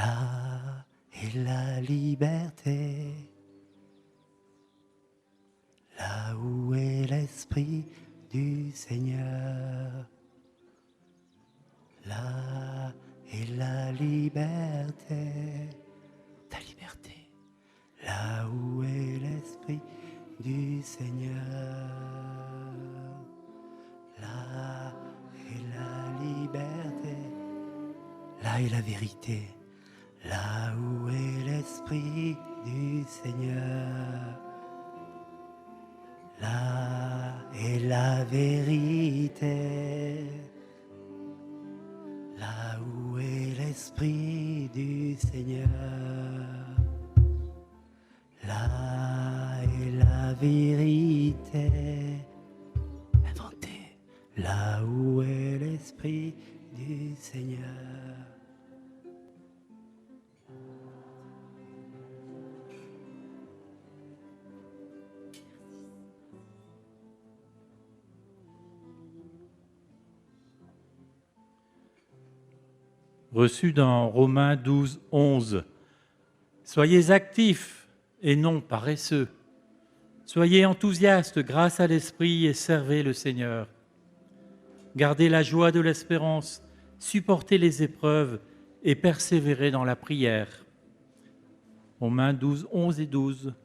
là est la liberté, là où est l'Esprit du Seigneur. Là est la liberté, ta liberté, là où est l'Esprit du Seigneur. Là est la liberté, là est la vérité, là où est l'Esprit du Seigneur. Là est la vérité, là où est l'Esprit du Seigneur. Là est la vérité, inventée, là où est l'Esprit du Seigneur. Reçu dans Romains 12, 11. Soyez actifs et non paresseux. Soyez enthousiastes grâce à l'Esprit et servez le Seigneur. Gardez la joie de l'espérance, supportez les épreuves et persévérez dans la prière. Romains 12, 11 et 12.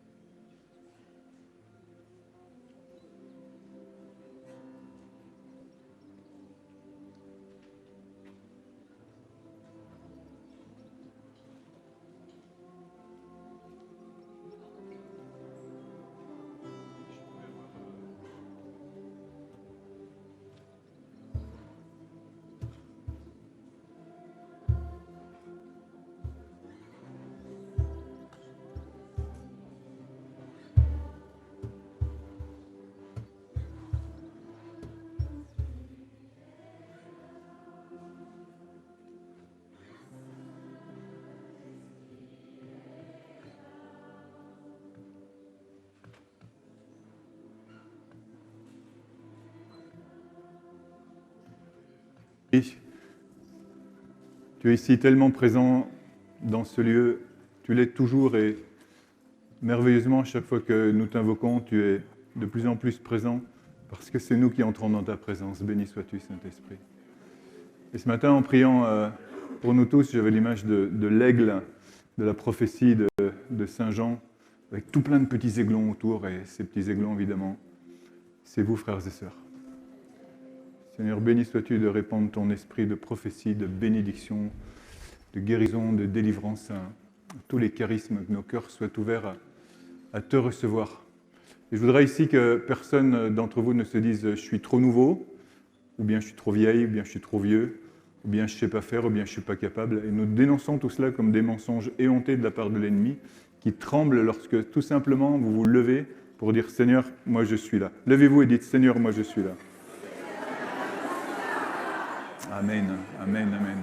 Tu es ici tellement présent dans ce lieu, tu l'es toujours et merveilleusement, chaque fois que nous t'invoquons, tu es de plus en plus présent parce que c'est nous qui entrons dans ta présence. Béni sois-tu, Saint-Esprit. Et ce matin, en priant pour nous tous, j'avais l'image de l'aigle, de la prophétie de Saint Jean, avec tout plein de petits aiglons autour, et ces petits aiglons, évidemment, c'est vous, frères et sœurs. Seigneur, béni sois-tu de répandre ton esprit de prophétie, de bénédiction, de guérison, de délivrance, tous les charismes, que nos cœurs soient ouverts à te recevoir. Et je voudrais ici que personne d'entre vous ne se dise « je suis trop nouveau », ou bien « je suis trop vieille », ou bien « je suis trop vieux », ou bien « je ne sais pas faire », ou bien « je ne suis pas capable ». Et nous dénonçons tout cela comme des mensonges éhontés de la part de l'ennemi, qui tremble lorsque tout simplement vous vous levez pour dire « Seigneur, moi je suis là ». Levez-vous et dites « Seigneur, moi je suis là ». Amen, amen, amen.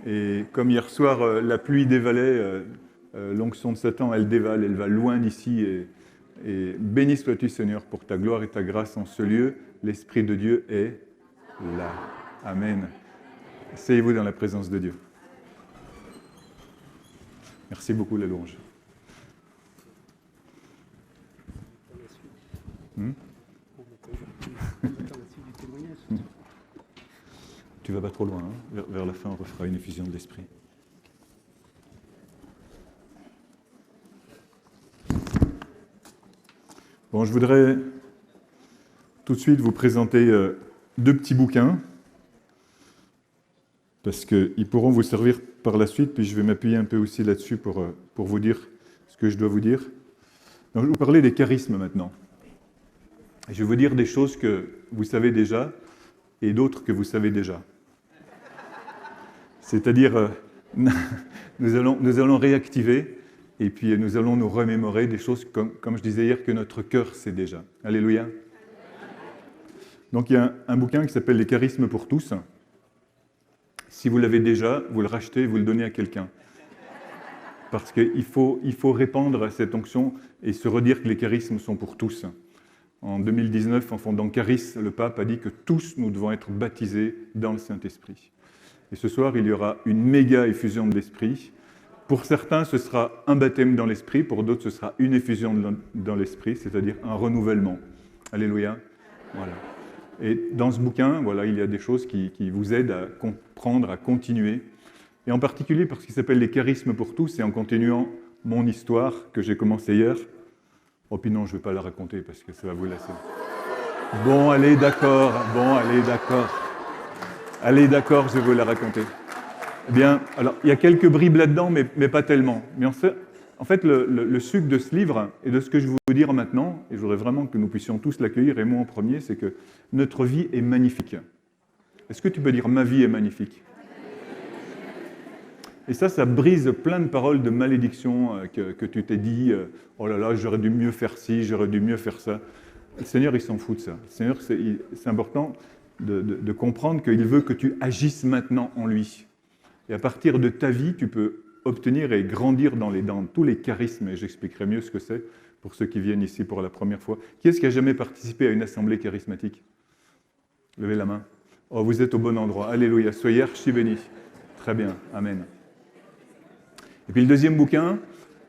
Et comme hier soir, la pluie dévalait, l'onction de Satan, elle dévale, elle va loin d'ici. Et béni sois-tu, Seigneur, pour ta gloire et ta grâce en ce lieu. L'Esprit de Dieu est là. Amen. Asseyez-vous dans la présence de Dieu. Merci beaucoup, la louange. Tu vas pas trop loin, hein. Vers la fin, on refera une effusion de l'esprit. Bon, je voudrais tout de suite vous présenter deux petits bouquins, parce qu'ils pourront vous servir par la suite, puis je vais m'appuyer un peu aussi là-dessus pour vous dire ce que je dois vous dire. Donc, je vais vous parler des charismes maintenant. Et je vais vous dire des choses que vous savez déjà et d'autres que vous savez déjà. C'est-à-dire, nous allons réactiver et puis nous allons nous remémorer des choses, comme je disais hier, que notre cœur sait déjà. Alléluia. Donc il y a un bouquin qui s'appelle « Les charismes pour tous ». Si vous l'avez déjà, vous le rachetez et vous le donnez à quelqu'un. Parce qu'il faut répandre cette onction et se redire que les charismes sont pour tous. En 2019, en fondant Charis, le pape a dit que tous nous devons être baptisés dans le Saint-Esprit. Et ce soir, il y aura une méga effusion de l'Esprit. Pour certains, ce sera un baptême dans l'esprit, pour d'autres, ce sera une effusion dans l'esprit, c'est-à-dire un renouvellement. Alléluia. Voilà. Et dans ce bouquin, voilà, il y a des choses qui vous aident à comprendre, à continuer. Et en particulier parce qu'il s'appelle Les charismes pour tous, et en continuant mon histoire que j'ai commencée hier. Oh, puis non, je ne vais pas la raconter parce que ça va vous lasser. Bon, allez, d'accord. Allez, d'accord, je vais vous la raconter. Eh bien, alors, il y a quelques bribes là-dedans, mais pas tellement. Mais en fait, le sucre de ce livre, et de ce que je vais vous dire maintenant, et je voudrais vraiment que nous puissions tous l'accueillir, et moi en premier, c'est que notre vie est magnifique. Est-ce que tu peux dire « ma vie est magnifique » ? Et ça brise plein de paroles de malédiction que tu t'es dit « oh là là, j'aurais dû mieux faire ci, j'aurais dû mieux faire ça ». Le Seigneur, il s'en fout de ça. Le Seigneur, c'est important de comprendre qu'il veut que tu agisses maintenant en lui. Et à partir de ta vie, tu peux obtenir et grandir dans tous les charismes, et j'expliquerai mieux ce que c'est pour ceux qui viennent ici pour la première fois. Qui est-ce qui a jamais participé à une assemblée charismatique ? Levez la main. Oh, vous êtes au bon endroit. Alléluia. Soyez archi bénis. Très bien. Amen. Et puis le deuxième bouquin,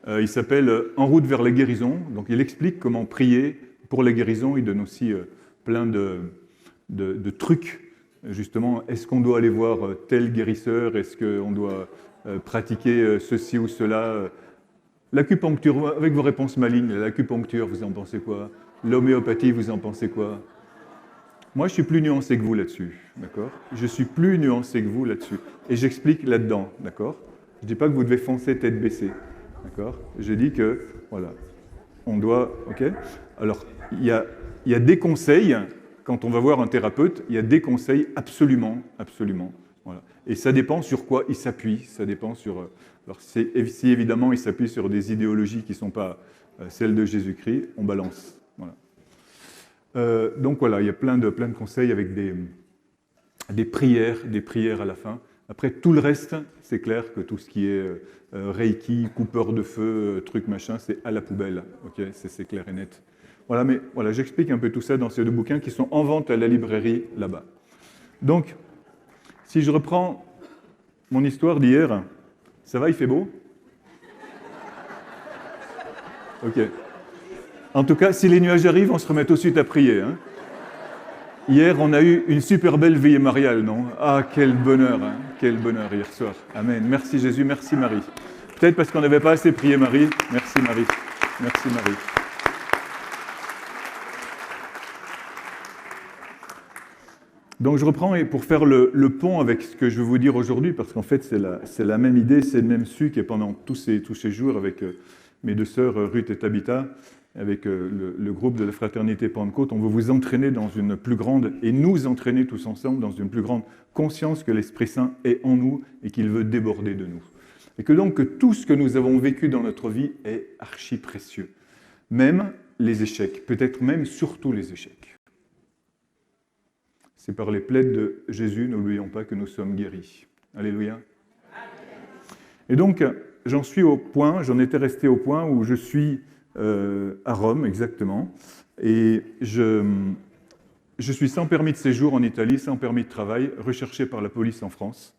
il s'appelle « En route vers la guérison ». Donc il explique comment prier pour la guérison. Il donne aussi plein de trucs. Justement, est-ce qu'on doit aller voir tel guérisseur ? Est-ce qu'on doit pratiquer ceci ou cela ? L'acupuncture, avec vos réponses malignes, l'acupuncture, vous en pensez quoi ? L'homéopathie, vous en pensez quoi ? Moi, je suis plus nuancé que vous là-dessus, d'accord ? Je suis plus nuancé que vous là-dessus. Et j'explique là-dedans, d'accord ? Je ne dis pas que vous devez foncer tête baissée, d'accord ? Je dis que, voilà, on doit, ok ? Alors, il y a des conseils, quand on va voir un thérapeute, il y a des conseils absolument, voilà. Et ça dépend sur quoi il s'appuie, ça dépend sur... Alors, si évidemment il s'appuie sur des idéologies qui ne sont pas celles de Jésus-Christ, on balance, voilà. Donc voilà, il y a plein de conseils avec des prières à la fin. Après, tout le reste, c'est clair que tout ce qui est Reiki, coupeur de feu, truc machin, c'est à la poubelle. Okay, c'est clair et net. Voilà, mais voilà, j'explique un peu tout ça dans ces deux bouquins qui sont en vente à la librairie là-bas. Donc, si je reprends mon histoire d'hier, ça va, il fait beau ? Ok. En tout cas, si les nuages arrivent, on se remet tout de suite à prier. Hein. Hier, on a eu une super belle veillée mariale, non ? Ah, quel bonheur hier soir. Amen. Merci Jésus, merci Marie. Peut-être parce qu'on n'avait pas assez prié Marie. Merci Marie. Merci Marie. Donc je reprends et pour faire le pont avec ce que je vais vous dire aujourd'hui, parce qu'en fait c'est la même idée, c'est le même sucre, et pendant tous ces jours avec mes deux sœurs Ruth et Tabitha, avec le groupe de la Fraternité Pentecôte, on veut vous entraîner dans une plus grande, et nous entraîner tous ensemble dans une plus grande conscience que l'Esprit Saint est en nous et qu'il veut déborder de nous. Et que donc que tout ce que nous avons vécu dans notre vie est archi précieux. Même les échecs, peut-être même surtout les échecs. C'est par les plaies de Jésus, n'oublions pas que nous sommes guéris. Alléluia. Et donc, j'en étais resté au point où je suis à Rome, exactement, et je suis sans permis de séjour en Italie, sans permis de travail, recherché par la police en France.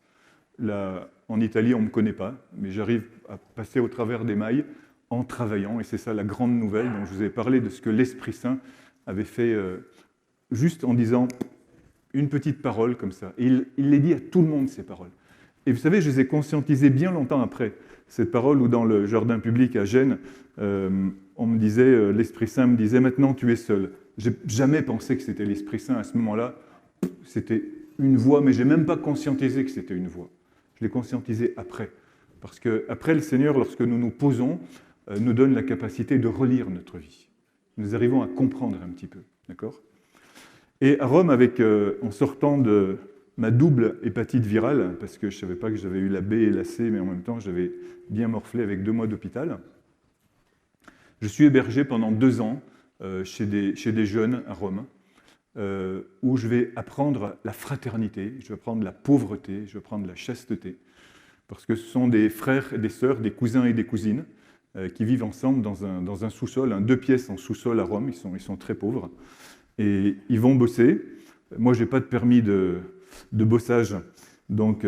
Là, en Italie, on ne me connaît pas, mais j'arrive à passer au travers des mailles en travaillant, et c'est ça la grande nouvelle dont je vous ai parlé, de ce que l'Esprit Saint avait fait juste en disant une petite parole comme ça. Et il les dit à tout le monde, ces paroles. Et vous savez, je les ai conscientisées bien longtemps après. Cette parole où dans le jardin public à Gênes, on me disait, l'Esprit Saint me disait, maintenant tu es seul. J'ai jamais pensé que c'était l'Esprit Saint à ce moment-là. C'était une voix, mais j'ai même pas conscientisé que c'était une voix. Je l'ai conscientisé après. Parce qu'après, le Seigneur, lorsque nous nous posons, nous donne la capacité de relire notre vie. Nous arrivons à comprendre un petit peu. D'accord ? Et à Rome, en sortant de ma double hépatite virale, parce que je ne savais pas que j'avais eu la B et la C, mais en même temps, j'avais bien morflé avec 2 mois d'hôpital, je suis hébergé pendant 2 ans chez des jeunes à Rome, où je vais apprendre la fraternité, je vais apprendre la pauvreté, je vais apprendre la chasteté, parce que ce sont des frères et des sœurs, des cousins et des cousines, qui vivent ensemble dans un sous-sol, 2 pièces en sous-sol à Rome, ils sont très pauvres. Et ils vont bosser. Moi, je n'ai pas de permis de bossage, donc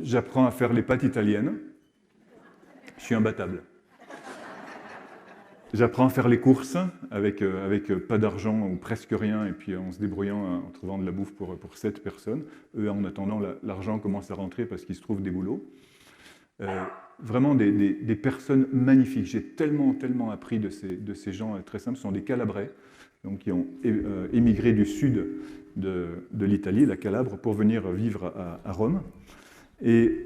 j'apprends à faire les pâtes italiennes. je suis imbattable. J'apprends à faire les courses avec pas d'argent ou presque rien, et puis en se débrouillant, en trouvant de la bouffe pour 7 personnes. Eux, en attendant, l'argent commence à rentrer parce qu'il se trouve des boulots. Vraiment des personnes magnifiques. J'ai tellement appris de ces gens très simples. Ce sont des Calabrais, donc, qui ont émigré du sud de l'Italie, la Calabre, pour venir vivre à Rome. Et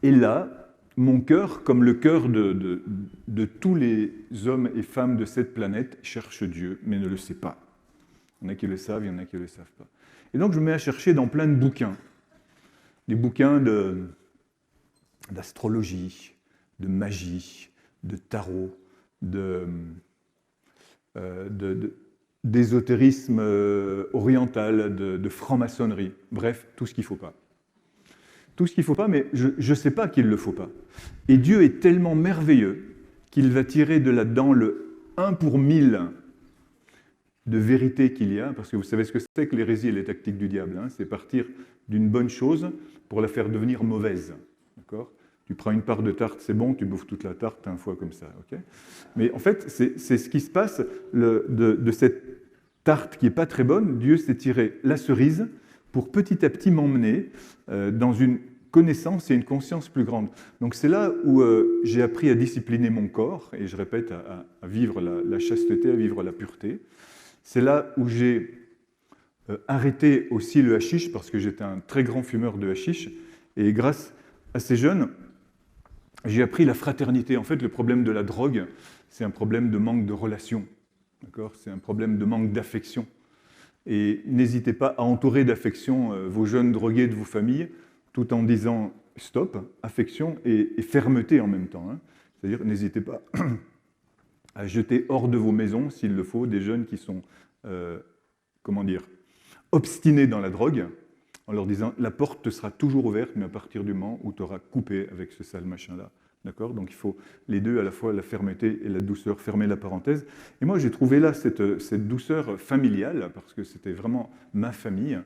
là, mon cœur, comme le cœur de tous les hommes et femmes de cette planète, cherche Dieu, mais ne le sait pas. Il y en a qui le savent, il y en a qui ne le savent pas. Et donc je me mets à chercher dans plein de bouquins. Des bouquins d'astrologie, de magie, de tarot, d'ésotérisme oriental, de franc-maçonnerie. Bref, tout ce qu'il ne faut pas. Tout ce qu'il ne faut pas, mais je ne sais pas qu'il ne le faut pas. Et Dieu est tellement merveilleux qu'il va tirer de là-dedans le 1 pour 1000 de vérité qu'il y a, parce que vous savez ce que c'est que l'hérésie et les tactiques du diable, hein, c'est partir d'une bonne chose pour la faire devenir mauvaise. D'accord ? Tu prends une part de tarte, c'est bon, tu bouffes toute la tarte un fois comme ça. Okay ? Mais en fait, c'est ce qui se passe de cette tarte qui n'est pas très bonne. Dieu s'est tiré la cerise pour petit à petit m'emmener dans une connaissance et une conscience plus grande. Donc c'est là où j'ai appris à discipliner mon corps, et je répète, à vivre la chasteté, à vivre la pureté. C'est là où j'ai arrêté aussi le hashish, parce que j'étais un très grand fumeur de hashish, et grâce à ces jeunes, j'ai appris la fraternité. En fait, le problème de la drogue, c'est un problème de manque de relation. D'accord ? C'est un problème de manque d'affection. Et n'hésitez pas à entourer d'affection vos jeunes drogués de vos familles, tout en disant stop, affection et fermeté en même temps. Hein. C'est-à-dire, n'hésitez pas à jeter hors de vos maisons, s'il le faut, des jeunes qui sont, obstinés dans la drogue, en leur disant la porte te sera toujours ouverte, mais à partir du moment où tu auras coupé avec ce sale machin-là. D'accord ? Donc il faut les deux, à la fois la fermeté et la douceur, fermer la parenthèse. Et moi j'ai trouvé là cette douceur familiale, parce que c'était vraiment ma famille.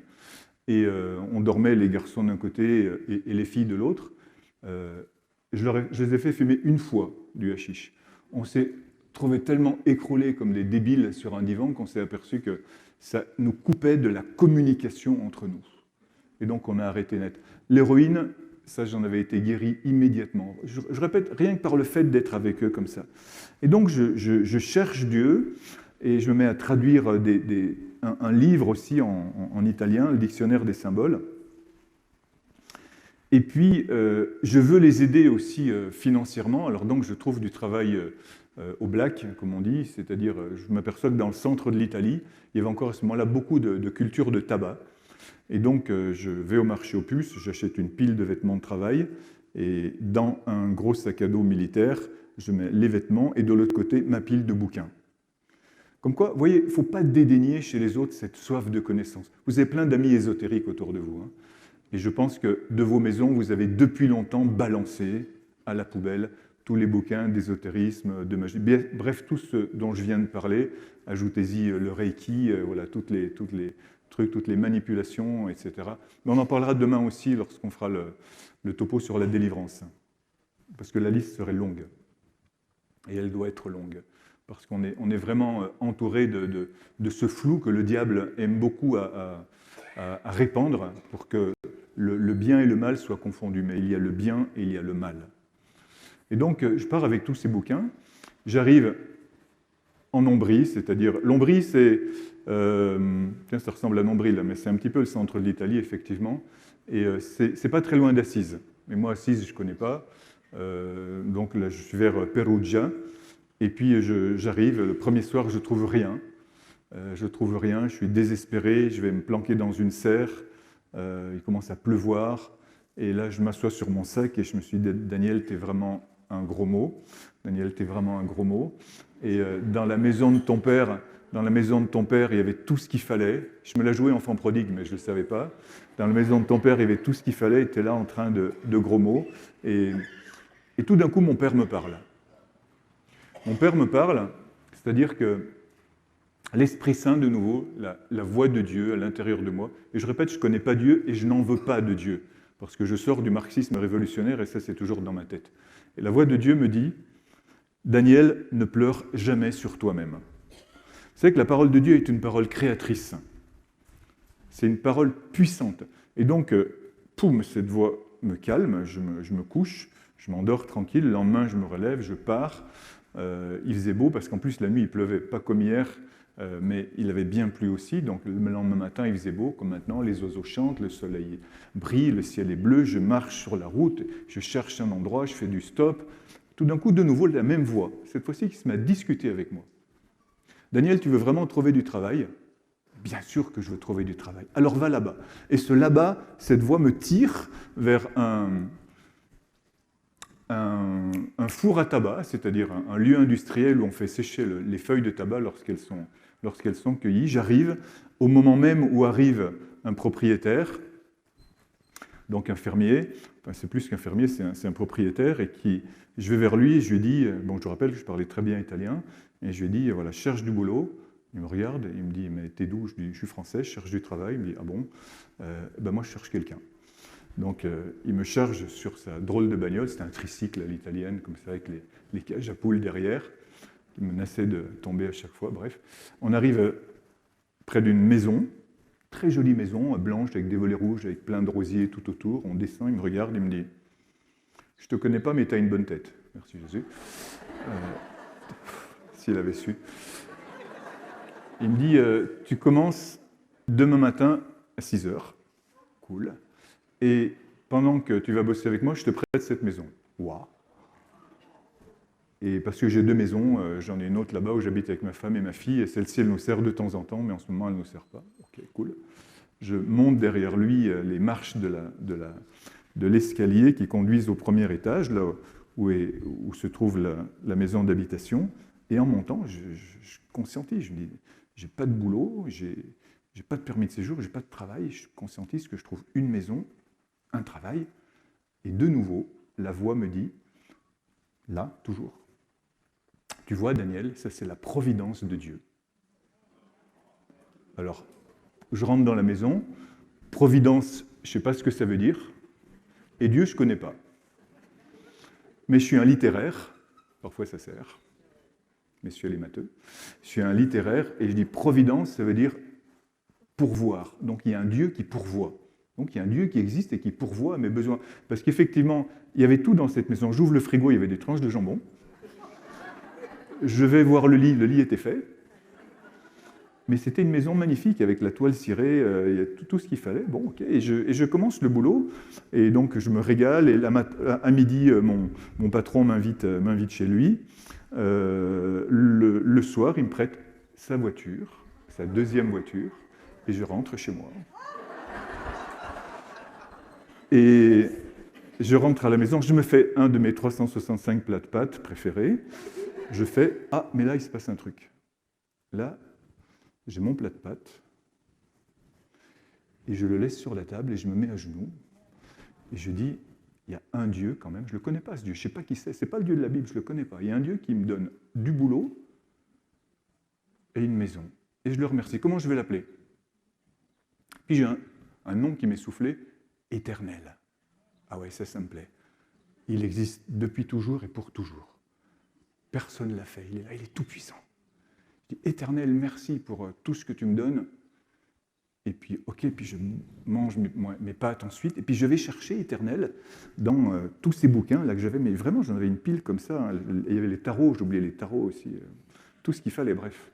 Et on dormait les garçons d'un côté et les filles de l'autre. Je les ai fait fumer une fois du hashish. On s'est trouvé tellement écroulés comme des débiles sur un divan qu'on s'est aperçu que ça nous coupait de la communication entre nous. Et donc on a arrêté net. L'héroïne, ça j'en avais été guéri immédiatement. Je répète, rien que par le fait d'être avec eux comme ça. Et donc je cherche Dieu et je me mets à traduire un livre aussi en italien, le dictionnaire des symboles. Et puis je veux les aider aussi financièrement. Alors donc je trouve du travail au black, comme on dit, c'est-à-dire je m'aperçois que dans le centre de l'Italie, il y avait encore à ce moment-là beaucoup de culture de tabac. Et donc, je vais au marché aux puces, j'achète une pile de vêtements de travail, et dans un gros sac à dos militaire, je mets les vêtements, et de l'autre côté, ma pile de bouquins. Comme quoi, vous voyez, il ne faut pas dédaigner chez les autres cette soif de connaissance. Vous avez plein d'amis ésotériques autour de vous, hein, et je pense que de vos maisons, vous avez depuis longtemps balancé à la poubelle tous les bouquins d'ésotérisme, de magie, bref, tout ce dont je viens de parler, ajoutez-y le Reiki, voilà, toutes les trucs, toutes les manipulations, etc. Mais on en parlera demain aussi lorsqu'on fera le topo sur la délivrance. Parce que la liste serait longue. Et elle doit être longue. Parce qu'on est vraiment entouré de ce flou que le diable aime beaucoup à répandre pour que le bien et le mal soient confondus. Mais il y a le bien et il y a le mal. Et donc, je pars avec tous ces bouquins. J'arrive en Ombrie, c'est-à-dire... L'Ombrie, c'est... ça ressemble à Nombril, mais c'est un petit peu le centre de l'Italie, effectivement. Et c'est pas très loin d'Assise. Mais moi, Assise, je ne connais pas. Donc là, je suis vers Perugia. Et puis, j'arrive. Le premier soir, je ne trouve rien. Je suis désespéré. Je vais me planquer dans une serre. Il commence à pleuvoir. Et là, je m'assois sur mon sac et je me suis dit, Daniel, t'es vraiment un gros mot. Daniel, t'es vraiment un gros mot. Et dans la maison de ton père, il y avait tout ce qu'il fallait. Je me la jouais enfant prodigue, mais je ne le savais pas. Dans la maison de ton père, il y avait tout ce qu'il fallait. Tu es là en train de gros mots. Et tout d'un coup, mon père me parle. Mon père me parle, c'est-à-dire que l'Esprit Saint, de nouveau, la voix de Dieu à l'intérieur de moi. Et je répète, je ne connais pas Dieu et je n'en veux pas de Dieu. parce que je sors du marxisme révolutionnaire et ça, c'est toujours dans ma tête. Et la voix de Dieu me dit, Daniel, ne pleure jamais sur toi-même. Vous savez que la parole de Dieu est une parole créatrice. C'est une parole puissante. Et donc, poum, cette voix me calme, je me couche, je m'endors tranquille, le lendemain, je me relève, je pars. Il faisait beau parce qu'en plus, la nuit, il pleuvait, pas comme hier, mais il avait bien plu aussi. Donc, le lendemain matin, il faisait beau, comme maintenant, les oiseaux chantent, le soleil brille, le ciel est bleu, je marche sur la route, je cherche un endroit, je fais du stop. Tout d'un coup, de nouveau, la même voix, cette fois-ci, qui se met à discuter avec moi. Daniel, tu veux vraiment trouver du travail ? Bien sûr que je veux trouver du travail. Alors va là-bas. Et ce là-bas, cette voix me tire vers un four à tabac, c'est-à-dire un lieu industriel où on fait sécher les feuilles de tabac lorsqu'elles sont cueillies. J'arrive au moment même où arrive un propriétaire, donc un fermier, enfin c'est plus qu'un fermier, c'est un propriétaire, et je vais vers lui et je lui dis, bon je vous rappelle que je parlais très bien italien, et je lui dis, voilà, je cherche du boulot. Il me regarde et il me dit, mais t'es d'où ? Je lui dis, je suis français, je cherche du travail. Il me dit, ah bon ? Ben moi je cherche quelqu'un. Donc il me charge sur sa drôle de bagnole, c'était un tricycle à l'italienne, comme ça, avec les cages à poules derrière, qui menaçaient de tomber à chaque fois, bref. On arrive près d'une maison, très jolie maison, blanche, avec des volets rouges, avec plein de rosiers tout autour. On descend, il me regarde, il me dit, je te connais pas, mais tu as une bonne tête. Merci Jésus. S'il avait su. Il me dit, tu commences demain matin à 6h. Cool. Et pendant que tu vas bosser avec moi, je te prête cette maison. Waouh. Et parce que j'ai 2 maisons, j'en ai une autre là-bas où j'habite avec ma femme et ma fille, et celle-ci, elle nous sert de temps en temps, mais en ce moment, elle ne nous sert pas. Ok, cool. Je monte derrière lui les marches de l'escalier qui conduisent au premier étage, là où se trouve la maison d'habitation. Et en montant, je conscientise, je me dis, j'ai pas de boulot, j'ai pas de permis de séjour, j'ai pas de travail, je conscientise que je trouve une maison, un travail, et de nouveau, la voix me dit, là, toujours, tu vois Daniel, ça c'est la providence de Dieu. Alors, je rentre dans la maison, providence, je sais pas ce que ça veut dire, et Dieu, je connais pas. Mais je suis un littéraire, parfois ça sert, messieurs les matheux, je suis un littéraire, et je dis providence, ça veut dire pourvoir. Donc il y a un Dieu qui pourvoit. Donc il y a un Dieu qui existe et qui pourvoit à mes besoins. Parce qu'effectivement, il y avait tout dans cette maison. J'ouvre le frigo, il y avait des tranches de jambon. Je vais voir le lit était fait. Mais c'était une maison magnifique, avec la toile cirée, il y a tout ce qu'il fallait. Bon, ok. Et je commence le boulot, et donc je me régale, et à midi, mon patron m'invite chez lui. Le soir, il me prête sa voiture, sa deuxième voiture, et je rentre chez moi. Et je rentre à la maison, je me fais un de mes 365 plats de pâtes préférés. Je fais, ah, mais là, il se passe un truc. Là, j'ai mon plat de pâtes, et je le laisse sur la table, et je me mets à genoux, et je dis, il y a un Dieu quand même, je ne le connais pas ce Dieu, je ne sais pas qui c'est, ce n'est pas le Dieu de la Bible, je ne le connais pas. Il y a un Dieu qui me donne du boulot et une maison. Et je le remercie. Comment je vais l'appeler ? Puis j'ai un nom qui m'est soufflé, Éternel. Ah ouais, ça me plaît. Il existe depuis toujours et pour toujours. Personne ne l'a fait, il est là, il est tout puissant. Je dis, Éternel, merci pour tout ce que tu me donnes. Et puis, ok, puis je mange mes pâtes ensuite, et puis je vais chercher Éternel dans tous ces bouquins là que j'avais, mais vraiment j'en avais une pile comme ça, hein. Il y avait les tarots, j'oubliais les tarots aussi, tout ce qu'il fallait, bref.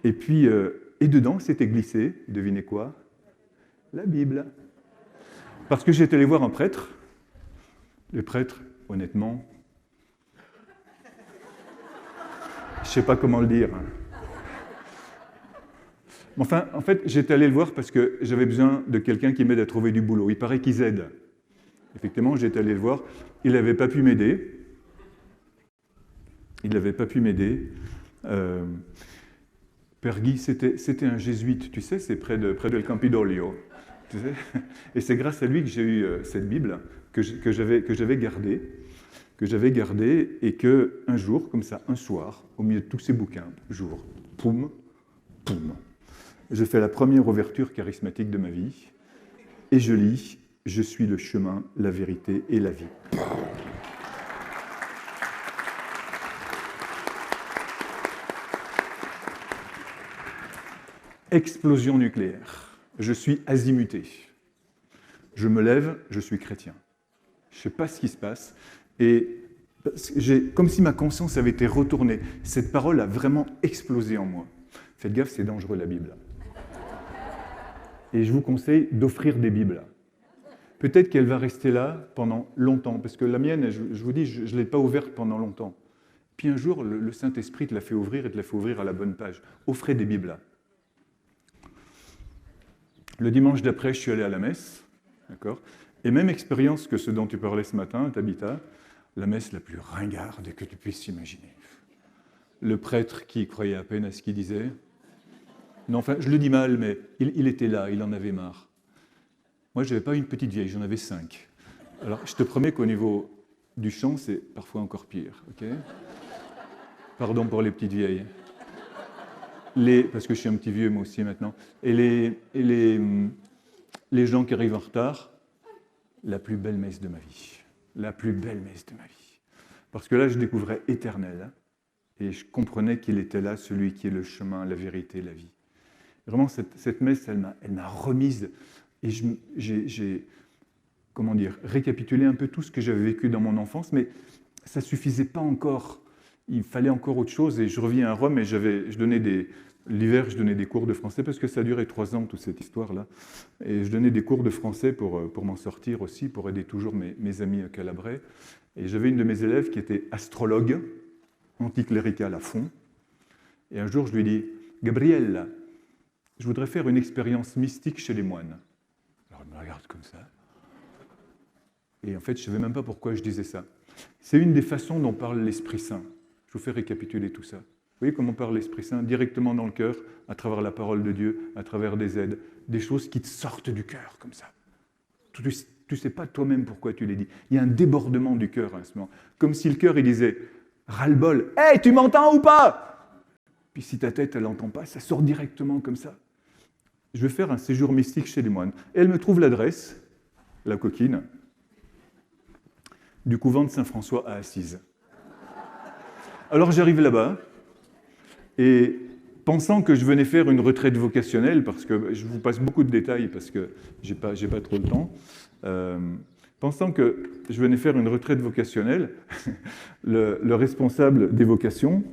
Et puis, et dedans c'était glissé, devinez quoi ? La Bible. Parce que j'étais allé voir un prêtre, le prêtre, honnêtement, je ne sais pas comment le dire, hein. Enfin, en fait, j'étais allé le voir parce que j'avais besoin de quelqu'un qui m'aide à trouver du boulot. Il paraît qu'ils aident. Effectivement, j'étais allé le voir. Il n'avait pas pu m'aider. Père Guy, c'était un jésuite, tu sais, c'est près del Campidoglio. Tu sais, et c'est grâce à lui que j'ai eu cette Bible que j'avais gardée. Et qu'un jour, comme ça, un soir, au milieu de tous ces bouquins, j'ouvre, poum, poum. Je fais la première ouverture charismatique de ma vie, et je lis je suis le chemin, la vérité et la vie. Explosion nucléaire. Je suis azimuté. Je me lève, je suis chrétien. Je ne sais pas ce qui se passe. Et comme si ma conscience avait été retournée. Cette parole a vraiment explosé en moi. Faites gaffe, c'est dangereux la Bible. Et je vous conseille d'offrir des Bibles. Peut-être qu'elle va rester là pendant longtemps, parce que la mienne, je vous dis, je ne l'ai pas ouverte pendant longtemps. Puis un jour, le Saint-Esprit te l'a fait ouvrir et te l'a fait ouvrir à la bonne page. Offrez des Bibles. Le dimanche d'après, je suis allé à la messe, d'accord ? Et même expérience que ce dont tu parlais ce matin, Tabitha, la messe la plus ringarde que tu puisses imaginer. Le prêtre qui croyait à peine à ce qu'il disait. Non, enfin, je le dis mal, mais il était là, il en avait marre. Moi, je n'avais pas une petite vieille, j'en avais 5. Alors, je te promets qu'au niveau du chant, c'est parfois encore pire, ok ? Pardon pour les petites vieilles. Parce que je suis un petit vieux, moi aussi, maintenant. Et les gens qui arrivent en retard, la plus belle messe de ma vie. La plus belle messe de ma vie. Parce que là, je découvrais Éternel. Et je comprenais qu'il était là, celui qui est le chemin, la vérité, la vie. Vraiment, cette messe, elle m'a remise. Et j'ai récapitulé un peu tout ce que j'avais vécu dans mon enfance, mais ça ne suffisait pas encore. Il fallait encore autre chose. Et je reviens à Rome et l'hiver, je donnais des cours de français parce que ça a duré 3 ans, toute cette histoire-là. Et je donnais des cours de français pour m'en sortir aussi, pour aider toujours mes amis calabrais. Et j'avais une de mes élèves qui était astrologue, anticléricale à fond. Et un jour, je lui dis « Gabriel, je voudrais faire une expérience mystique chez les moines. » Alors, elle me regarde comme ça. Et en fait, je ne savais même pas pourquoi je disais ça. C'est une des façons dont parle l'Esprit Saint. Je vous fais récapituler tout ça. Vous voyez comment parle l'Esprit Saint? Directement dans le cœur, à travers la parole de Dieu, à travers des aides, des choses qui te sortent du cœur, comme ça. Tu ne sais pas toi-même pourquoi tu les dis. Il y a un débordement du cœur à ce moment. Comme si le cœur, il disait « ras-le-bol, hey, tu m'entends ou pas ?» Puis si ta tête, elle n'entend pas, ça sort directement comme ça. Je vais faire un séjour mystique chez les moines. Et elle me trouve l'adresse, la coquine, du couvent de Saint-François à Assise. Alors j'arrive là-bas, et pensant que je venais faire une retraite vocationnelle, parce que je vous passe beaucoup de détails, parce que j'ai pas trop le temps, pensant que je venais faire une retraite vocationnelle, le responsable des vocations,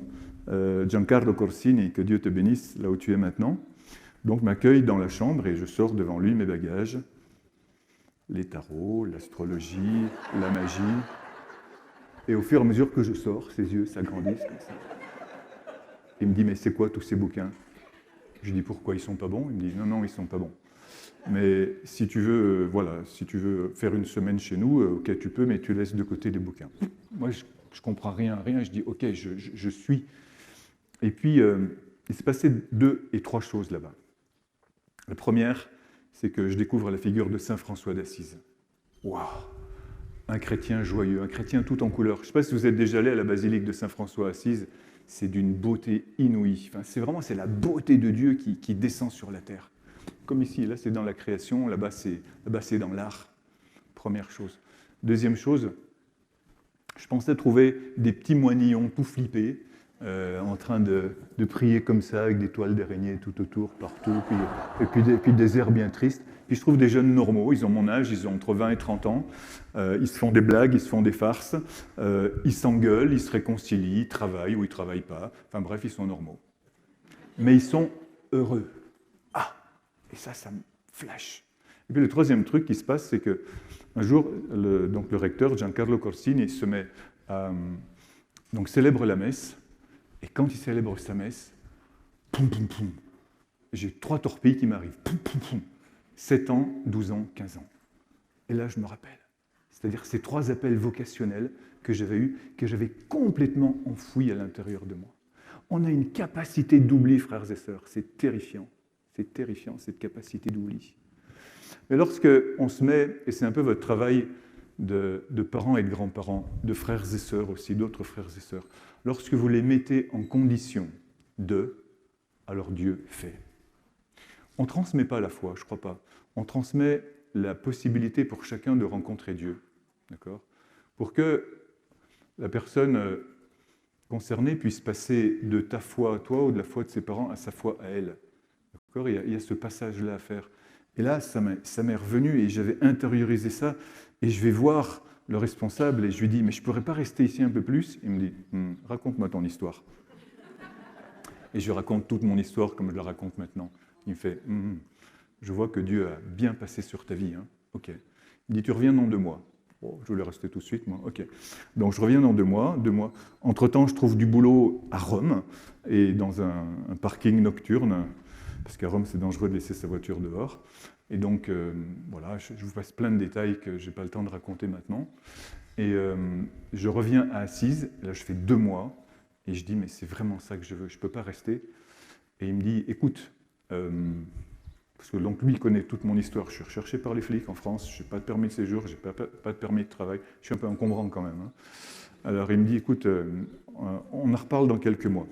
Giancarlo Corsini, que Dieu te bénisse là où tu es maintenant, donc m'accueille dans la chambre et je sors devant lui mes bagages, les tarots, l'astrologie, la magie. Et au fur et à mesure que je sors, ses yeux s'agrandissent comme ça. Il me dit « Mais c'est quoi tous ces bouquins ?» Je dis « Pourquoi ils ne sont pas bons ?» Il me dit « Non, ils ne sont pas bons. Mais si tu veux, si tu veux faire une semaine chez nous, ok, tu peux, mais tu laisses de côté les bouquins. » Moi, je ne comprends rien. Je dis « Ok, je suis. » Et puis, il s'est passé 2 et 3 choses là-bas. La première, c'est que je découvre la figure de Saint François d'Assise. Waouh! Un chrétien joyeux, un chrétien tout en couleurs. Je ne sais pas si vous êtes déjà allé à la basilique de Saint François d'Assise, c'est d'une beauté inouïe. Enfin, c'est la beauté de Dieu qui descend sur la terre. Comme ici, là c'est dans la création, là-bas c'est dans l'art. Première chose. Deuxième chose, je pensais trouver des petits moignons tout flippés, en train de prier comme ça, avec des toiles d'araignée tout autour, partout, et puis des airs bien tristes. Puis je trouve des jeunes normaux, ils ont mon âge, ils ont entre 20 et 30 ans, ils se font des blagues, ils se font des farces, ils s'engueulent, ils se réconcilient, ils travaillent ou ils ne travaillent pas, enfin bref, ils sont normaux. Mais ils sont heureux. Ah! Et ça me flash. Et puis le troisième truc qui se passe, c'est qu'un jour, le recteur, Giancarlo Corsini, se met célèbre la messe, et quand il célèbre sa messe, poum, poum, poum, j'ai 3 torpilles qui m'arrivent. Poum, poum, poum. 7 ans, 12 ans, 15 ans. Et là, je me rappelle. C'est-à-dire ces 3 appels vocationnels que j'avais eus, que j'avais complètement enfouis à l'intérieur de moi. On a une capacité d'oubli, frères et sœurs. C'est terrifiant. C'est terrifiant, cette capacité d'oubli. Mais lorsque on se met, et c'est un peu votre travail de parents et de grands-parents, de frères et sœurs aussi, d'autres frères et sœurs, lorsque vous les mettez en condition de, alors Dieu fait. On ne transmet pas la foi, je ne crois pas. On transmet la possibilité pour chacun de rencontrer Dieu. D'accord ? Pour que la personne concernée puisse passer de ta foi à toi ou de la foi de ses parents à sa foi à elle. D'accord ? Il y a ce passage-là à faire. Et là, ça m'est revenu et j'avais intériorisé ça. Et je vais voir le responsable et je lui dis « Mais je ne pourrais pas rester ici un peu plus ?» Il me dit « Raconte-moi ton histoire. » Et je lui raconte toute mon histoire comme je la raconte maintenant. Il me fait « Je vois que Dieu a bien passé sur ta vie. Hein. Ok. » Il me dit « Tu reviens dans 2 mois. » Bon, je voulais rester tout de suite, moi. Ok. Donc je reviens dans 2 mois. 2 mois. Entre-temps, je trouve du boulot à Rome et dans un parking nocturne, parce qu'à Rome, c'est dangereux de laisser sa voiture dehors. Et donc, voilà, je vous passe plein de détails que je n'ai pas le temps de raconter maintenant. Et je reviens à Assise. Là, je fais 2 mois. Et je dis, mais c'est vraiment ça que je veux. Je ne peux pas rester. Et il me dit, écoute, parce que donc lui, il connaît toute mon histoire. Je suis recherché par les flics en France. Je n'ai pas de permis de séjour. Je n'ai pas de permis de travail. Je suis un peu encombrant quand même. Hein. Alors, il me dit, écoute, on en reparle dans quelques mois.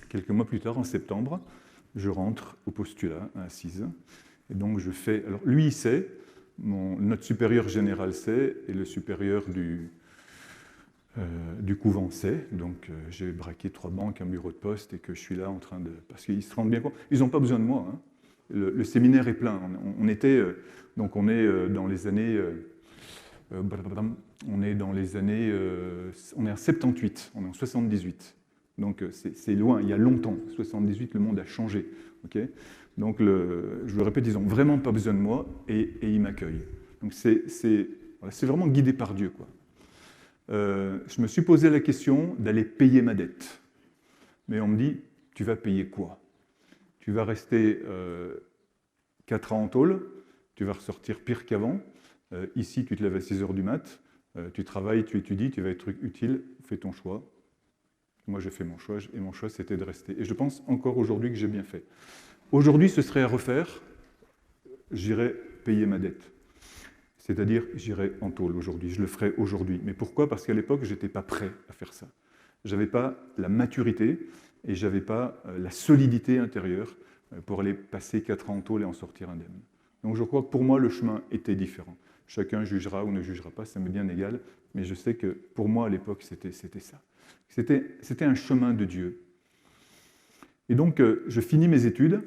Quelques mois plus tard, en septembre, je rentre au postulat à Assise. Et donc je fais... Alors lui, il sait, notre supérieur général sait, et le supérieur du couvent sait. Donc j'ai braqué 3 banques, un bureau de poste, et que je suis là en train de... Parce qu'ils se rendent bien compte, ils n'ont pas besoin de moi. Hein. Le séminaire est plein. On était... donc on est dans les années... on est dans les années... on est en 78, on est en 78. Donc c'est loin, il y a longtemps. 78, le monde a changé. Okay, donc je le répète, ils n'ont vraiment pas besoin de moi et ils m'accueillent. Donc c'est vraiment guidé par Dieu, quoi. Je me suis posé la question d'aller payer ma dette. Mais on me dit, tu vas payer quoi? Tu vas rester 4 ans en tôle, tu vas ressortir pire qu'avant. Ici, tu te lèves à 6 h du mat, tu travailles, tu étudies, tu vas être utile, fais ton choix. Moi, j'ai fait mon choix, et mon choix, c'était de rester. Et je pense encore aujourd'hui que j'ai bien fait. Aujourd'hui, ce serait à refaire, j'irais payer ma dette. C'est-à-dire, j'irais en tôle aujourd'hui, je le ferais aujourd'hui. Mais pourquoi? Parce qu'à l'époque, je n'étais pas prêt à faire ça. Je n'avais pas la maturité et je n'avais pas la solidité intérieure pour aller passer 4 ans en tôle et en sortir indemne. Donc je crois que pour moi, le chemin était différent. Chacun jugera ou ne jugera pas, ça m'est bien égal, mais je sais que pour moi, à l'époque, c'était ça. C'était un chemin de Dieu. Et donc, je finis mes études.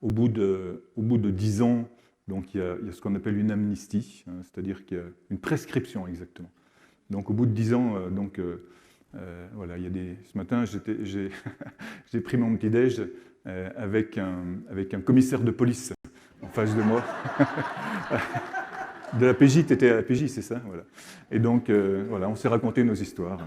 Au bout de 10 ans, donc, il y a ce qu'on appelle une amnistie, hein, c'est-à-dire qu'il y a une prescription exactement. Donc au bout de 10 ans, voilà, ce matin, j'ai pris mon petit-déj avec un commissaire de police en face de moi. De la PJ, tu étais à la PJ, c'est ça, voilà. Et donc, voilà, on s'est raconté nos histoires.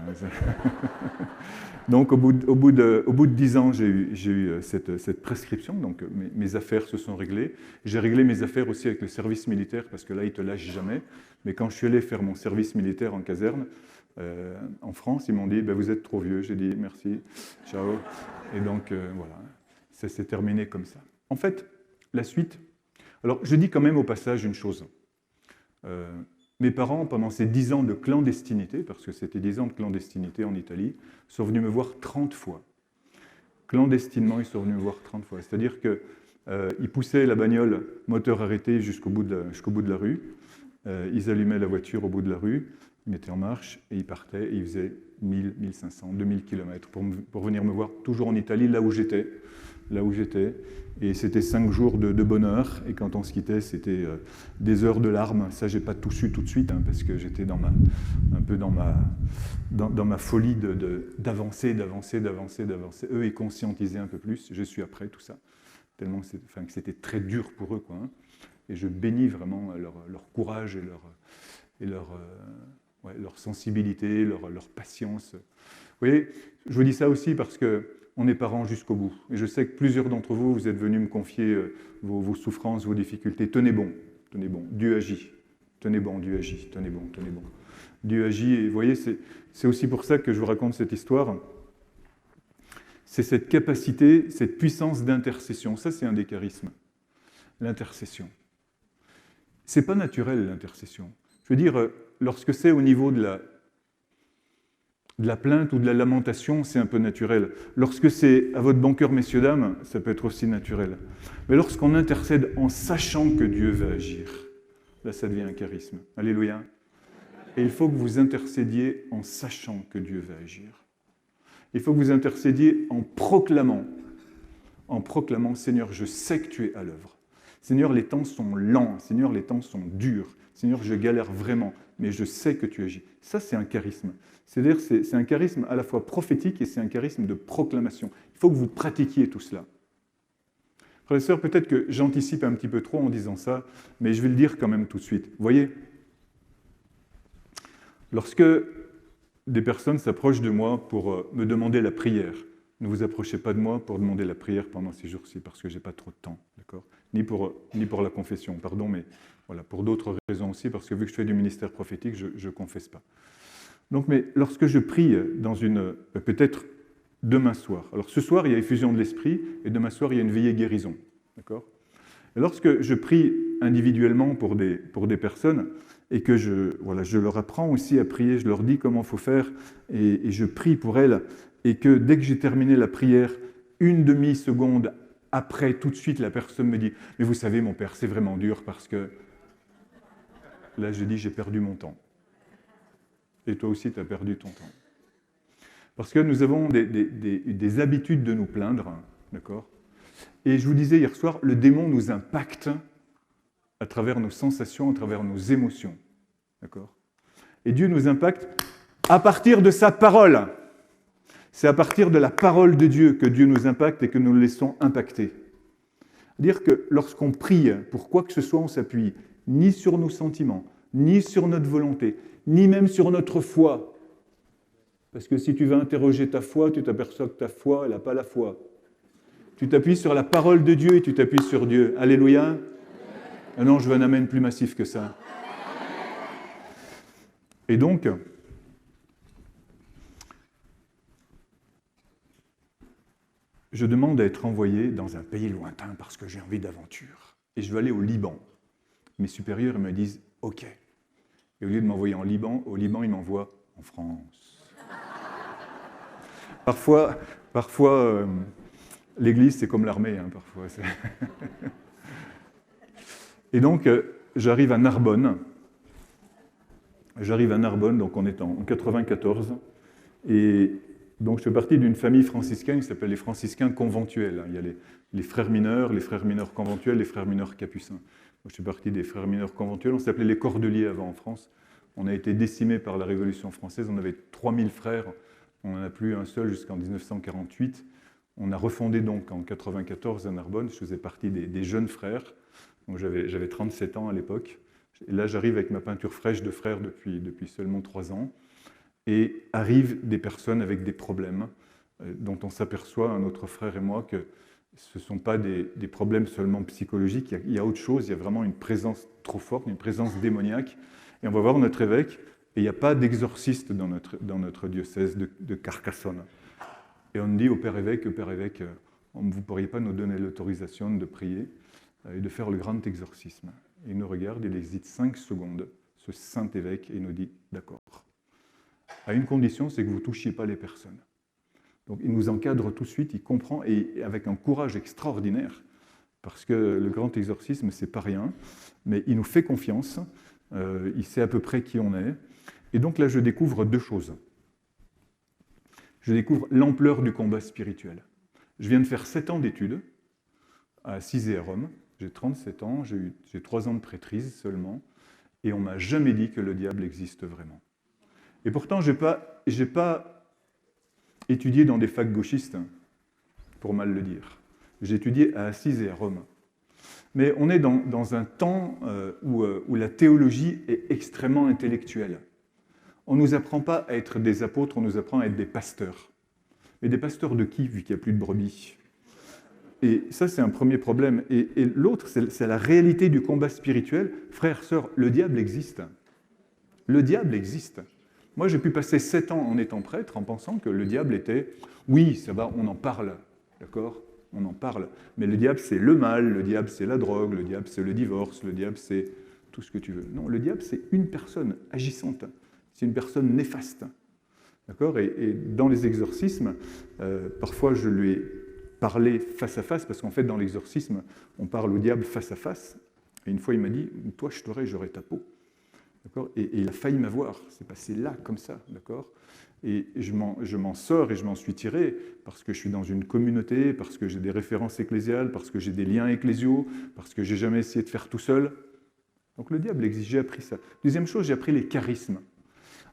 Donc, au bout de 10 ans, j'ai eu cette prescription. Donc, mes affaires se sont réglées. J'ai réglé mes affaires aussi avec le service militaire, parce que là, ils ne te lâchent jamais. Mais quand je suis allé faire mon service militaire en caserne, en France, ils m'ont dit, vous êtes trop vieux. J'ai dit, merci, ciao. Et donc, voilà, ça s'est terminé comme ça. En fait, la suite... Alors, je dis quand même au passage une chose. Mes parents, pendant ces 10 ans de clandestinité, parce que c'était 10 ans de clandestinité en Italie, sont venus me voir 30 fois. Clandestinement, ils sont venus me voir 30 fois. C'est-à-dire qu'ils poussaient la bagnole moteur arrêté jusqu'au bout de la rue, ils allumaient la voiture au bout de la rue, ils mettaient en marche et ils partaient et ils faisaient 1000, 1500, 2000 km pour venir me voir, toujours en Italie, là où j'étais. Et c'était 5 jours de bonheur, et quand on se quittait, c'était des heures de larmes. Ça, j'ai pas tout su tout de suite, hein, parce que j'étais un peu dans ma folie d'avancer. Eux, ils conscientisaient un peu plus. Je suis après tout ça, tellement que c'était très dur pour eux, quoi. Hein. Et je bénis vraiment leur courage et leur sensibilité, leur patience. Vous voyez, je vous dis ça aussi parce que on est parents jusqu'au bout. Et je sais que plusieurs d'entre vous, vous êtes venus me confier vos souffrances, vos difficultés. Tenez bon, Dieu agit. Tenez bon, Dieu agit, tenez bon. Dieu agit, et vous voyez, c'est aussi pour ça que je vous raconte cette histoire. C'est cette capacité, cette puissance d'intercession. Ça, c'est un des charismes. L'intercession. C'est pas naturel, l'intercession. Je veux dire, lorsque c'est au niveau de de la plainte ou de la lamentation, c'est un peu naturel. Lorsque c'est à votre bon cœur, messieurs, dames, ça peut être aussi naturel. Mais lorsqu'on intercède en sachant que Dieu va agir, là, ça devient un charisme. Alléluia. Et il faut que vous intercédiez en sachant que Dieu va agir. Il faut que vous intercédiez en proclamant, Seigneur, je sais que tu es à l'œuvre. Seigneur, les temps sont lents. Seigneur, les temps sont durs. Seigneur, je galère vraiment, mais je sais que tu agis. Ça, c'est un charisme. C'est-à-dire, c'est un charisme à la fois prophétique et c'est un charisme de proclamation. Il faut que vous pratiquiez tout cela. Frères et sœurs, peut-être que j'anticipe un petit peu trop en disant ça, mais je vais le dire quand même tout de suite. Vous voyez, lorsque des personnes s'approchent de moi pour me demander la prière, ne vous approchez pas de moi pour demander la prière pendant ces jours-ci, parce que je n'ai pas trop de temps, d'accord ? Ni pour la confession, pardon, mais voilà, pour d'autres raisons aussi, parce que vu que je fais du ministère prophétique, je ne confesse pas. Donc, mais lorsque je prie dans peut-être demain soir, alors ce soir, il y a effusion de l'esprit, et demain soir, il y a une veillée guérison, d'accord ? Et lorsque je prie individuellement pour des personnes, et que je leur apprends aussi à prier, je leur dis comment il faut faire, et je prie pour elles, et que dès que j'ai terminé la prière, une demi-seconde après, tout de suite, la personne me dit « Mais vous savez, mon père, c'est vraiment dur parce que… » Là, je dis « J'ai perdu mon temps. » Et toi aussi, tu as perdu ton temps. Parce que nous avons des habitudes de nous plaindre, d'accord ? Et je vous disais hier soir, le démon nous impacte à travers nos sensations, à travers nos émotions, d'accord ? Et Dieu nous impacte à partir de sa parole. C'est à partir de la parole de Dieu que Dieu nous impacte et que nous le laissons impacter. C'est-à-dire que lorsqu'on prie pour quoi que ce soit, on s'appuie ni sur nos sentiments, ni sur notre volonté, ni même sur notre foi. Parce que si tu vas interroger ta foi, tu t'aperçois que ta foi, elle n'a pas la foi. Tu t'appuies sur la parole de Dieu et tu t'appuies sur Dieu. Alléluia. Ah non, je veux un amen plus massif que ça. Et donc, je demande à être envoyé dans un pays lointain parce que j'ai envie d'aventure. Et je veux aller au Liban. Mes supérieurs me disent « OK ». Et au lieu de m'envoyer au Liban, ils m'envoient en France. Parfois l'Église, c'est comme l'armée, hein, parfois. Et donc, j'arrive à Narbonne. Donc on est en 94. Et donc, je fais partie d'une famille franciscaine qui s'appelle les franciscains conventuels. Il y a les frères mineurs conventuels, les frères mineurs capucins. Moi, je fais partie des frères mineurs conventuels. On s'appelait les Cordeliers avant en France. On a été décimés par la Révolution française. On avait 3000 frères. On n'en a plus un seul jusqu'en 1948. On a refondé donc en 94 à Narbonne. Je faisais partie des jeunes frères. Donc, j'avais 37 ans à l'époque. Et là, j'arrive avec ma peinture fraîche de frère depuis seulement 3 ans. Et arrivent des personnes avec des problèmes dont on s'aperçoit, un autre frère et moi, que ce ne sont pas des problèmes seulement psychologiques, il y a autre chose, il y a vraiment une présence trop forte, une présence démoniaque. Et on va voir notre évêque, et il n'y a pas d'exorciste dans notre diocèse de Carcassonne. Et on dit au père évêque, vous ne pourriez pas nous donner l'autorisation de prier et de faire le grand exorcisme. Et il nous regarde, il hésite 5 secondes, ce saint évêque, et il nous dit « D'accord. À une condition, c'est que vous ne touchiez pas les personnes. » Donc il nous encadre tout de suite, il comprend, et avec un courage extraordinaire, parce que le grand exorcisme, c'est pas rien, mais il nous fait confiance, il sait à peu près qui on est. Et donc là, je découvre 2 choses. Je découvre l'ampleur du combat spirituel. Je viens de faire 7 ans d'études à Cizé à Rome, j'ai 37 ans, j'ai 3 ans de prêtrise seulement, et on ne m'a jamais dit que le diable existe vraiment. Et pourtant, je n'ai pas étudié dans des facs gauchistes, pour mal le dire. J'ai étudié à Assise et à Rome. Mais on est dans un temps où la théologie est extrêmement intellectuelle. On ne nous apprend pas à être des apôtres, on nous apprend à être des pasteurs. Mais des pasteurs de qui, vu qu'il n'y a plus de brebis ? Et ça, c'est un premier problème. Et l'autre, c'est la réalité du combat spirituel. Frères, sœurs, le diable existe. Le diable existe. Moi, j'ai pu passer 7 ans en étant prêtre en pensant que le diable était « oui, ça va, on en parle, d'accord ? On en parle. Mais le diable, c'est le mal, le diable, c'est la drogue, le diable, c'est le divorce, le diable, c'est tout ce que tu veux. » Non, le diable, c'est une personne agissante. C'est une personne néfaste. D'accord ? Et dans les exorcismes, parfois je lui ai parlé face à face, parce qu'en fait, dans l'exorcisme, on parle au diable face à face. Et une fois, il m'a dit, toi, je t'aurai, j'aurai ta peau. D'accord ? Et il a failli m'avoir. C'est passé là, comme ça. D'accord ? Et je m'en sors et je m'en suis tiré parce que je suis dans une communauté, parce que j'ai des références ecclésiales, parce que j'ai des liens ecclésiaux, parce que j'ai jamais essayé de faire tout seul. Donc le diable exige, j'ai appris ça. Deuxième chose, j'ai appris les charismes.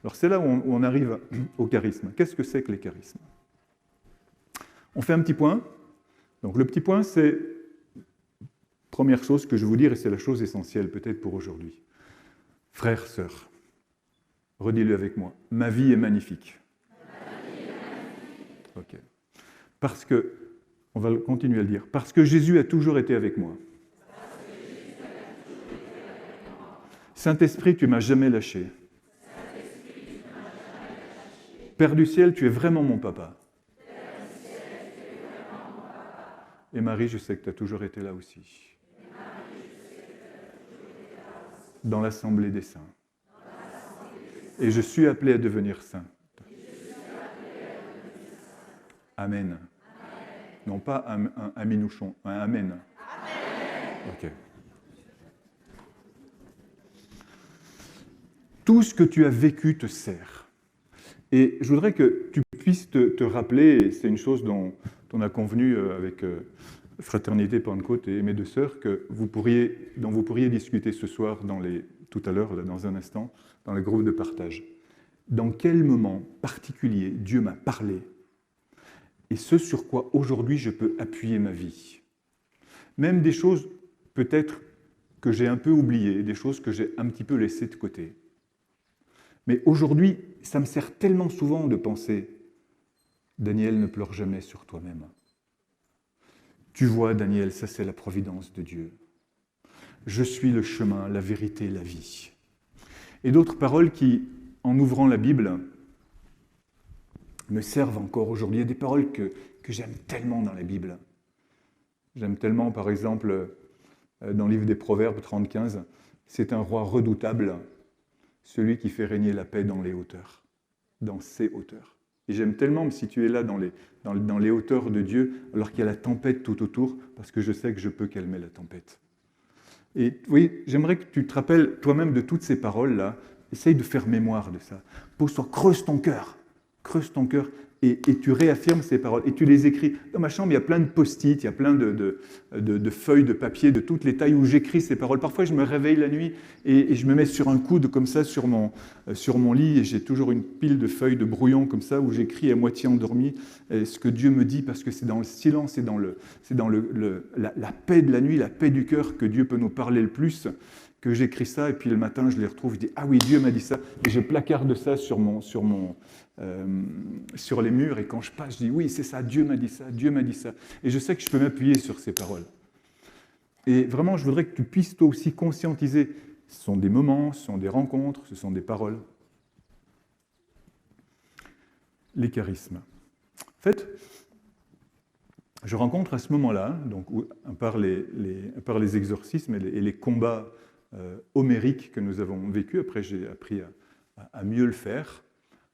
Alors c'est là où on arrive au charisme. Qu'est-ce que c'est que les charismes ? On fait un petit point. Donc le petit point, c'est première chose que je vais vous dire, et c'est la chose essentielle peut-être pour aujourd'hui. Frères, sœurs, redis-le avec moi. Ma vie est magnifique. Ok. Parce que, on va continuer à le dire, parce que Jésus a toujours été avec moi. Saint-Esprit, tu ne m'as jamais lâché. Père du ciel, tu es vraiment mon papa. Et Marie, je sais que tu as toujours été là aussi. Dans l'assemblée des saints. Et je suis appelé à devenir saint. Amen. Non pas un minouchon, un amen. Ok. Tout ce que tu as vécu te sert. Et je voudrais que tu puisses te rappeler, et c'est une chose dont on a convenu avec Fraternité Pentecôte et mes deux sœurs, dont vous pourriez discuter ce soir, tout à l'heure, dans un instant, dans le groupe de partage. Dans quel moment particulier Dieu m'a parlé et ce sur quoi aujourd'hui je peux appuyer ma vie. Même des choses peut-être que j'ai un peu oubliées, des choses que j'ai un petit peu laissées de côté. Mais aujourd'hui, ça me sert tellement souvent de penser « Daniel, ne pleure jamais sur toi-même ». Tu vois, Daniel, ça c'est la providence de Dieu. Je suis le chemin, la vérité, la vie. Et d'autres paroles qui, en ouvrant la Bible, me servent encore aujourd'hui. Il y a des paroles que j'aime tellement dans la Bible. J'aime tellement, par exemple, dans le livre des Proverbes 30-15, c'est un roi redoutable, celui qui fait régner la paix dans les hauteurs, dans ses hauteurs. Et j'aime tellement me situer là dans les hauteurs de Dieu, alors qu'il y a la tempête tout autour, parce que je sais que je peux calmer la tempête. Et oui, j'aimerais que tu te rappelles toi-même de toutes ces paroles-là. Essaye de faire mémoire de ça. Pose-toi, creuse ton cœur, et tu réaffirmes ces paroles, et tu les écris. Dans ma chambre, il y a plein de post-it, il y a plein de feuilles de papier de toutes les tailles où j'écris ces paroles. Parfois, je me réveille la nuit et je me mets sur un coude comme ça sur mon lit, et j'ai toujours une pile de feuilles de brouillon comme ça où j'écris à moitié endormi ce que Dieu me dit, parce que c'est dans le silence, c'est dans la paix de la nuit, la paix du cœur que Dieu peut nous parler le plus, que j'écris ça, et puis le matin, je les retrouve, je dis « Ah oui, Dieu m'a dit ça », et je placarde ça sur les murs, et quand je passe, je dis « Oui, c'est ça, Dieu m'a dit ça, Dieu m'a dit ça ». Et je sais que je peux m'appuyer sur ces paroles. Et vraiment, je voudrais que tu puisses toi aussi conscientiser. Ce sont des moments, ce sont des rencontres, ce sont des paroles. Les charismes. En fait, je rencontre à ce moment-là, donc à part les exorcismes et les combats homériques que nous avons vécus, après j'ai appris à mieux le faire,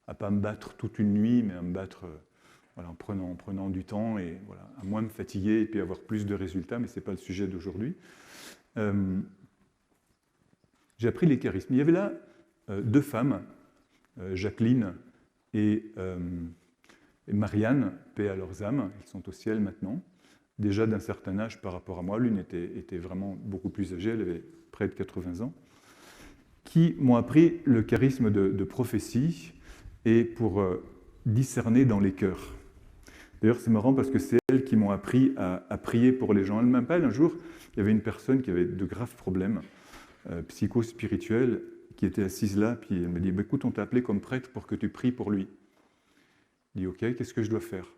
à ne pas me battre toute une nuit, mais à me battre en prenant du temps, et voilà, à moins me fatiguer et puis avoir plus de résultats, mais ce n'est pas le sujet d'aujourd'hui. J'ai appris les charismes. Il y avait là deux femmes, Jacqueline et Marianne, paix à leurs âmes, elles sont au ciel maintenant, déjà d'un certain âge par rapport à moi. L'une était vraiment beaucoup plus âgée, elle avait près de 80 ans, qui m'ont appris le charisme de prophétie et pour discerner dans les cœurs. D'ailleurs, c'est marrant parce que c'est elles qui m'ont appris à prier pour les gens. Elle m'appelle un jour, il y avait une personne qui avait de graves problèmes psycho-spirituels, qui était assise là, puis elle me dit « Écoute, on t'a appelé comme prêtre pour que tu pries pour lui. » Je dis « Ok, qu'est-ce que je dois faire ?»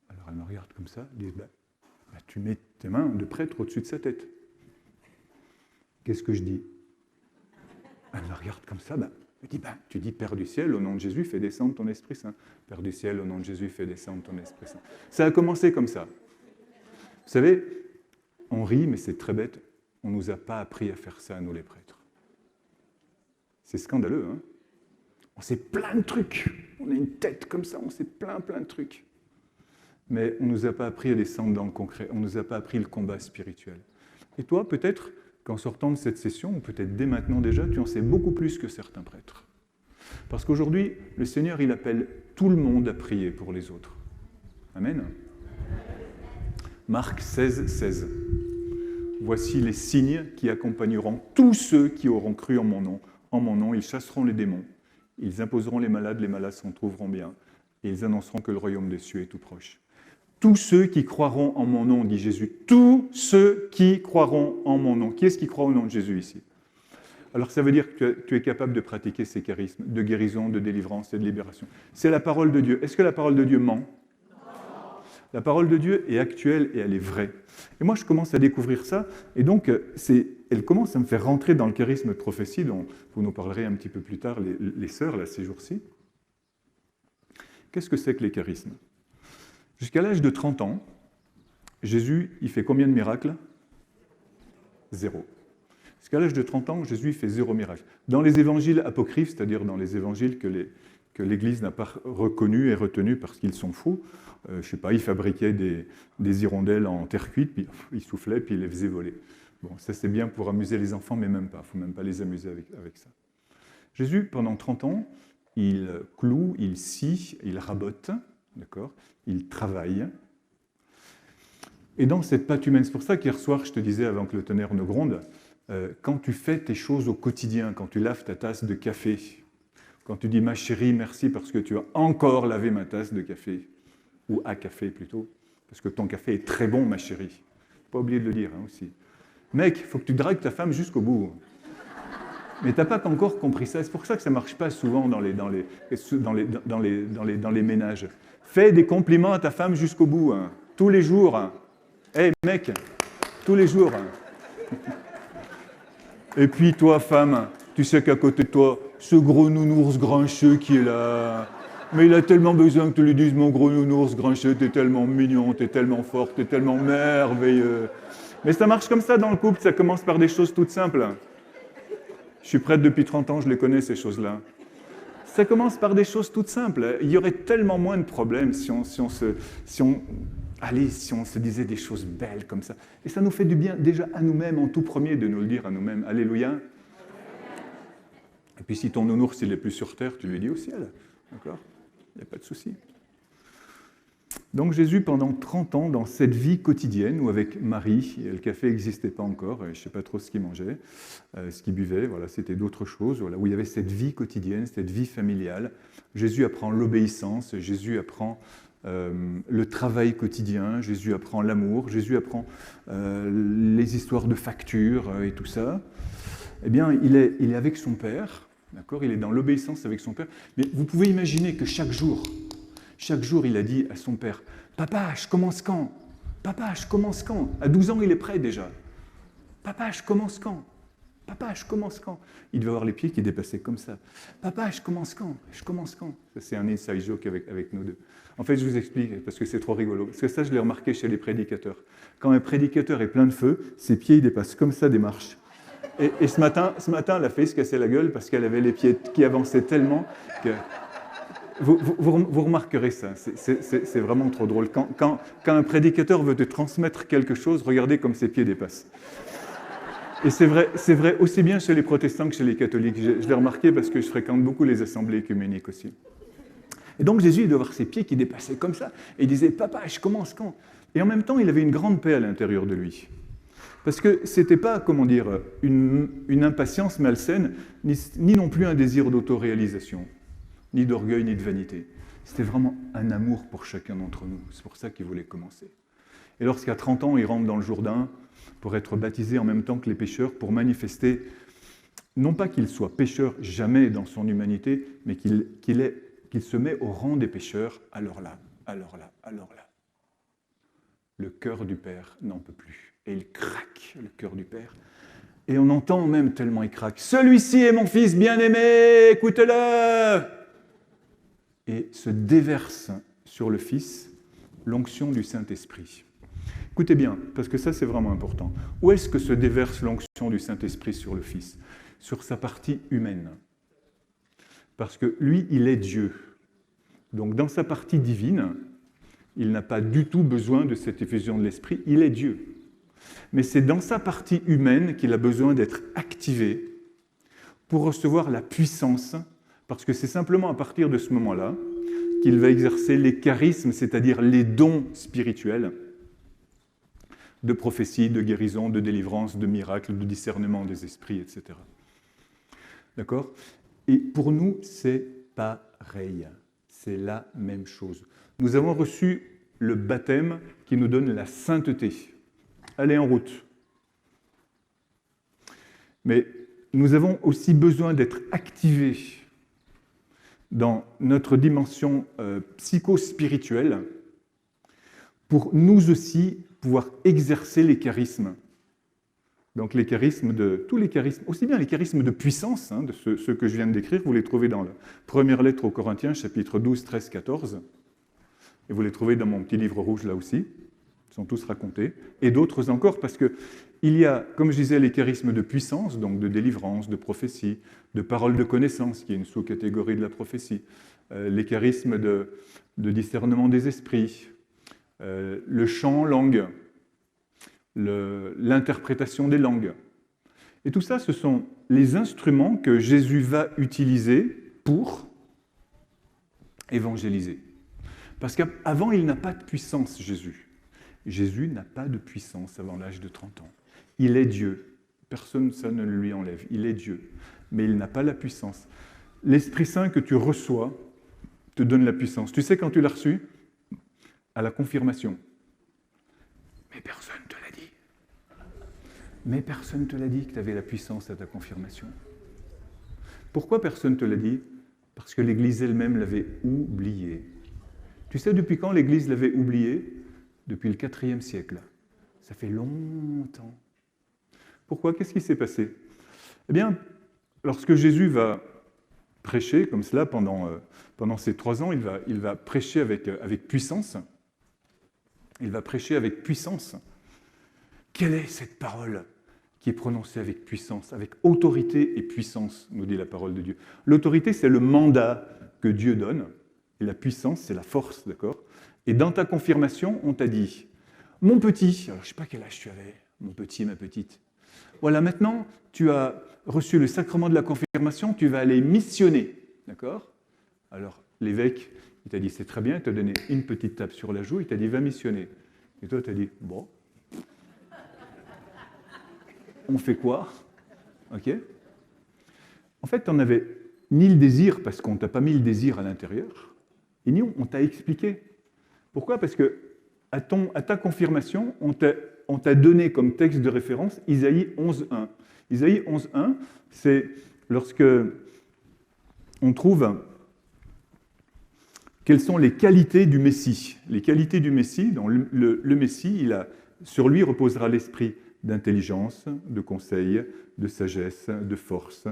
Alors elle me regarde comme ça, elle dit « Tu mets tes mains de prêtre au-dessus de sa tête. » Qu'est-ce que je dis? Elle me regarde comme ça, elle dit « Tu dis Père du ciel, au nom de Jésus, fais descendre ton Esprit Saint. Père du ciel, au nom de Jésus, fais descendre ton Esprit Saint. » Ça a commencé comme ça. Vous savez, on rit, mais c'est très bête. On ne nous a pas appris à faire ça, nous les prêtres. C'est scandaleux, hein? On sait plein de trucs. On a une tête comme ça, on sait plein de trucs. Mais on ne nous a pas appris à descendre dans le concret. On ne nous a pas appris le combat spirituel. Et toi, peut-être qu'en sortant de cette session, ou peut-être dès maintenant déjà, tu en sais beaucoup plus que certains prêtres. Parce qu'aujourd'hui, le Seigneur, il appelle tout le monde à prier pour les autres. Amen. Marc 16, 16. Voici les signes qui accompagneront tous ceux qui auront cru en mon nom. En mon nom, ils chasseront les démons. Ils imposeront les malades s'en trouveront bien. Et ils annonceront que le royaume des cieux est tout proche. Tous ceux qui croiront en mon nom, dit Jésus. Tous ceux qui croiront en mon nom. Qui est-ce qui croit au nom de Jésus ici? Alors ça veut dire que tu es capable de pratiquer ces charismes, de guérison, de délivrance et de libération. C'est la parole de Dieu. Est-ce que la parole de Dieu ment? La parole de Dieu est actuelle et elle est vraie. Et moi, je commence à découvrir ça, et donc, elle commence à me faire rentrer dans le charisme de prophétie, dont vous nous parlerez un petit peu plus tard, les sœurs, là, ces jours-ci. Qu'est-ce que c'est que les charismes? Jusqu'à l'âge de 30 ans, Jésus, il fait combien de miracles? 0. Jusqu'à l'âge de 30 ans, Jésus fait 0 miracle. Dans les évangiles apocryphes, c'est-à-dire dans les évangiles que l'Église n'a pas reconnus et retenus parce qu'ils sont faux, je ne sais pas, il fabriquait des hirondelles en terre cuite, puis il soufflait, puis il les faisait voler. Bon, ça c'est bien pour amuser les enfants, mais même pas, il ne faut même pas les amuser avec ça. Jésus, pendant 30 ans, il cloue, il scie, il rabote, d'accord, il travaille. Et dans cette patte humaine, c'est pour ça qu'hier soir, je te disais, avant que le tonnerre ne gronde, quand tu fais tes choses au quotidien, quand tu laves ta tasse de café, quand tu dis « ma chérie, merci parce que tu as encore lavé ma tasse de café », ou à café plutôt, parce que ton café est très bon, ma chérie. Pas oublier de le dire aussi. Mec, il faut que tu dragues ta femme jusqu'au bout. Mais tu n'as pas encore compris ça. C'est pour ça que ça ne marche pas souvent dans les ménages. Fais des compliments à ta femme jusqu'au bout, hein, tous les jours. Hein. Hey, mec, tous les jours. Hein. Et puis toi, femme, tu sais qu'à côté de toi, ce gros nounours grincheux qui est là... Mais il a tellement besoin que tu lui dises « Mon gros nounours grincheux, t'es tellement mignon, t'es tellement fort, t'es tellement merveilleux. » Mais ça marche comme ça dans le couple, ça commence par des choses toutes simples. Je suis prêtre depuis 30 ans, je les connais ces choses-là. Ça commence par des choses toutes simples. Il y aurait tellement moins de problèmes si on se disait des choses belles comme ça. Et ça nous fait du bien déjà à nous-mêmes, en tout premier, de nous le dire à nous-mêmes. Alléluia. Et puis si ton nounours il est plus sur terre, tu lui dis au ciel. D'accord ? Il n'y a pas de souci. Donc Jésus, pendant 30 ans, dans cette vie quotidienne, où avec Marie, le café n'existait pas encore, je ne sais pas trop ce qu'il mangeait, ce qu'il buvait, voilà, c'était d'autres choses, voilà, où il y avait cette vie quotidienne, cette vie familiale. Jésus apprend l'obéissance, Jésus apprend le travail quotidien, Jésus apprend l'amour, Jésus apprend les histoires de factures et tout ça. Eh bien, il est avec son Père, d'accord ? Il est dans l'obéissance avec son Père. Mais vous pouvez imaginer que chaque jour, il a dit à son Père, « Papa, je commence quand ? Papa, je commence quand ?» À 12 ans, il est prêt déjà. « Papa, je commence quand ? Papa, je commence quand ?» Il devait avoir les pieds qui dépassaient comme ça. « Papa, je commence quand ? Je commence quand ?» Ça, c'est un inside joke avec nous deux. En fait, je vous explique, parce que c'est trop rigolo. Parce que ça, je l'ai remarqué chez les prédicateurs. Quand un prédicateur est plein de feu, ses pieds, ils dépassent comme ça des marches. Et ce matin, elle a failli se casser la gueule parce qu'elle avait les pieds qui avançaient tellement que... Vous remarquerez ça, c'est vraiment trop drôle. Quand un prédicateur veut te transmettre quelque chose, regardez comme ses pieds dépassent. Et c'est vrai aussi bien chez les protestants que chez les catholiques. Je l'ai remarqué parce que je fréquente beaucoup les assemblées œcuméniques aussi. Et donc Jésus, il devait avoir ses pieds qui dépassaient comme ça. Et il disait, « Papa, je commence quand ?» Et en même temps, il avait une grande paix à l'intérieur de lui. Parce que ce n'était pas, comment dire, une impatience malsaine, ni non plus un désir d'autoréalisation, ni d'orgueil, ni de vanité. C'était vraiment un amour pour chacun d'entre nous. C'est pour ça qu'il voulait commencer. Et lorsqu'à 30 ans, il rentre dans le Jourdain pour être baptisé en même temps que les pécheurs, pour manifester, non pas qu'il soit pécheur jamais dans son humanité, mais qu'il se met au rang des pécheurs, alors là. Le cœur du Père n'en peut plus. Et il craque, le cœur du Père. Et on entend même tellement il craque. « Celui-ci est mon fils bien-aimé, écoutez-le !» Et se déverse sur le Fils l'onction du Saint-Esprit. Écoutez bien, parce que ça c'est vraiment important. Où est-ce que se déverse l'onction du Saint-Esprit sur le Fils ? Sur sa partie humaine. parce que lui, il est Dieu. Donc dans sa partie divine, il n'a pas du tout besoin de cette effusion de l'Esprit, il est Dieu. Mais c'est dans sa partie humaine qu'il a besoin d'être activé pour recevoir la puissance, parce que c'est simplement à partir de ce moment-là qu'il va exercer les charismes, c'est-à-dire les dons spirituels de prophétie, de guérison, de délivrance, de miracle, de discernement des esprits, etc. D'accord ? Et pour nous, c'est pareil. C'est la même chose. Nous avons reçu le baptême qui nous donne la sainteté. Allez en route. Mais nous avons aussi besoin d'être activés dans notre dimension psycho-spirituelle pour nous aussi pouvoir exercer les charismes. Donc les charismes tous les charismes, aussi bien les charismes de puissance, de ceux que je viens de décrire, vous les trouvez dans la première lettre aux Corinthiens, chapitre 12, 13, 14, et vous les trouvez dans mon petit livre rouge là aussi, ils sont tous racontés, et d'autres encore, parce que il y a, comme je disais, les charismes de puissance, donc de délivrance, de prophétie, de parole de connaissance, qui est une sous-catégorie de la prophétie, les charismes de discernement des esprits, le chant en langue, l'interprétation des langues. Et tout ça, ce sont les instruments que Jésus va utiliser pour évangéliser. Parce qu'avant, il n'a pas de puissance, Jésus. Jésus n'a pas de puissance avant l'âge de 30 ans. Il est Dieu. Personne, ça ne lui enlève. Il est Dieu. Mais il n'a pas la puissance. L'Esprit Saint que tu reçois te donne la puissance. Tu sais quand tu l'as reçu ? À la confirmation. Mais personne ne te l'a dit. Mais personne ne te l'a dit que tu avais la puissance à ta confirmation. Pourquoi personne ne te l'a dit ? Parce que l'Église elle-même l'avait oublié. Tu sais depuis quand l'Église l'avait oublié ? Depuis le IVe siècle. Ça fait longtemps. Pourquoi ? Qu'est-ce qui s'est passé ? Eh bien, lorsque Jésus va prêcher comme cela pendant ces 3 ans, il va prêcher avec puissance. Il va prêcher avec puissance. Quelle est cette parole qui est prononcée avec puissance, avec autorité et puissance, nous dit la parole de Dieu. L'autorité, c'est le mandat que Dieu donne, et la puissance, c'est la force, d'accord ? Et dans ta confirmation, on t'a dit, mon petit, alors je ne sais pas quel âge tu avais, mon petit, ma petite, voilà, maintenant, tu as reçu le sacrement de la confirmation, tu vas aller missionner, d'accord ? Alors, l'évêque, il t'a dit, c'est très bien, il t'a donné une petite tape sur la joue, il t'a dit, va missionner. Et toi, tu as dit, bon, on fait quoi ? Ok ? En fait, tu n'en avais ni le désir, parce qu'on ne t'a pas mis le désir à l'intérieur, et ni on t'a expliqué. Pourquoi ? Parce que à ta confirmation, on t'a donné comme texte de référence Isaïe 11.1. Isaïe 11.1, c'est lorsque on trouve quelles sont les qualités du Messie. Les qualités du Messie, dans le Messie, sur lui reposera l'esprit d'intelligence, de conseil, de sagesse, de force,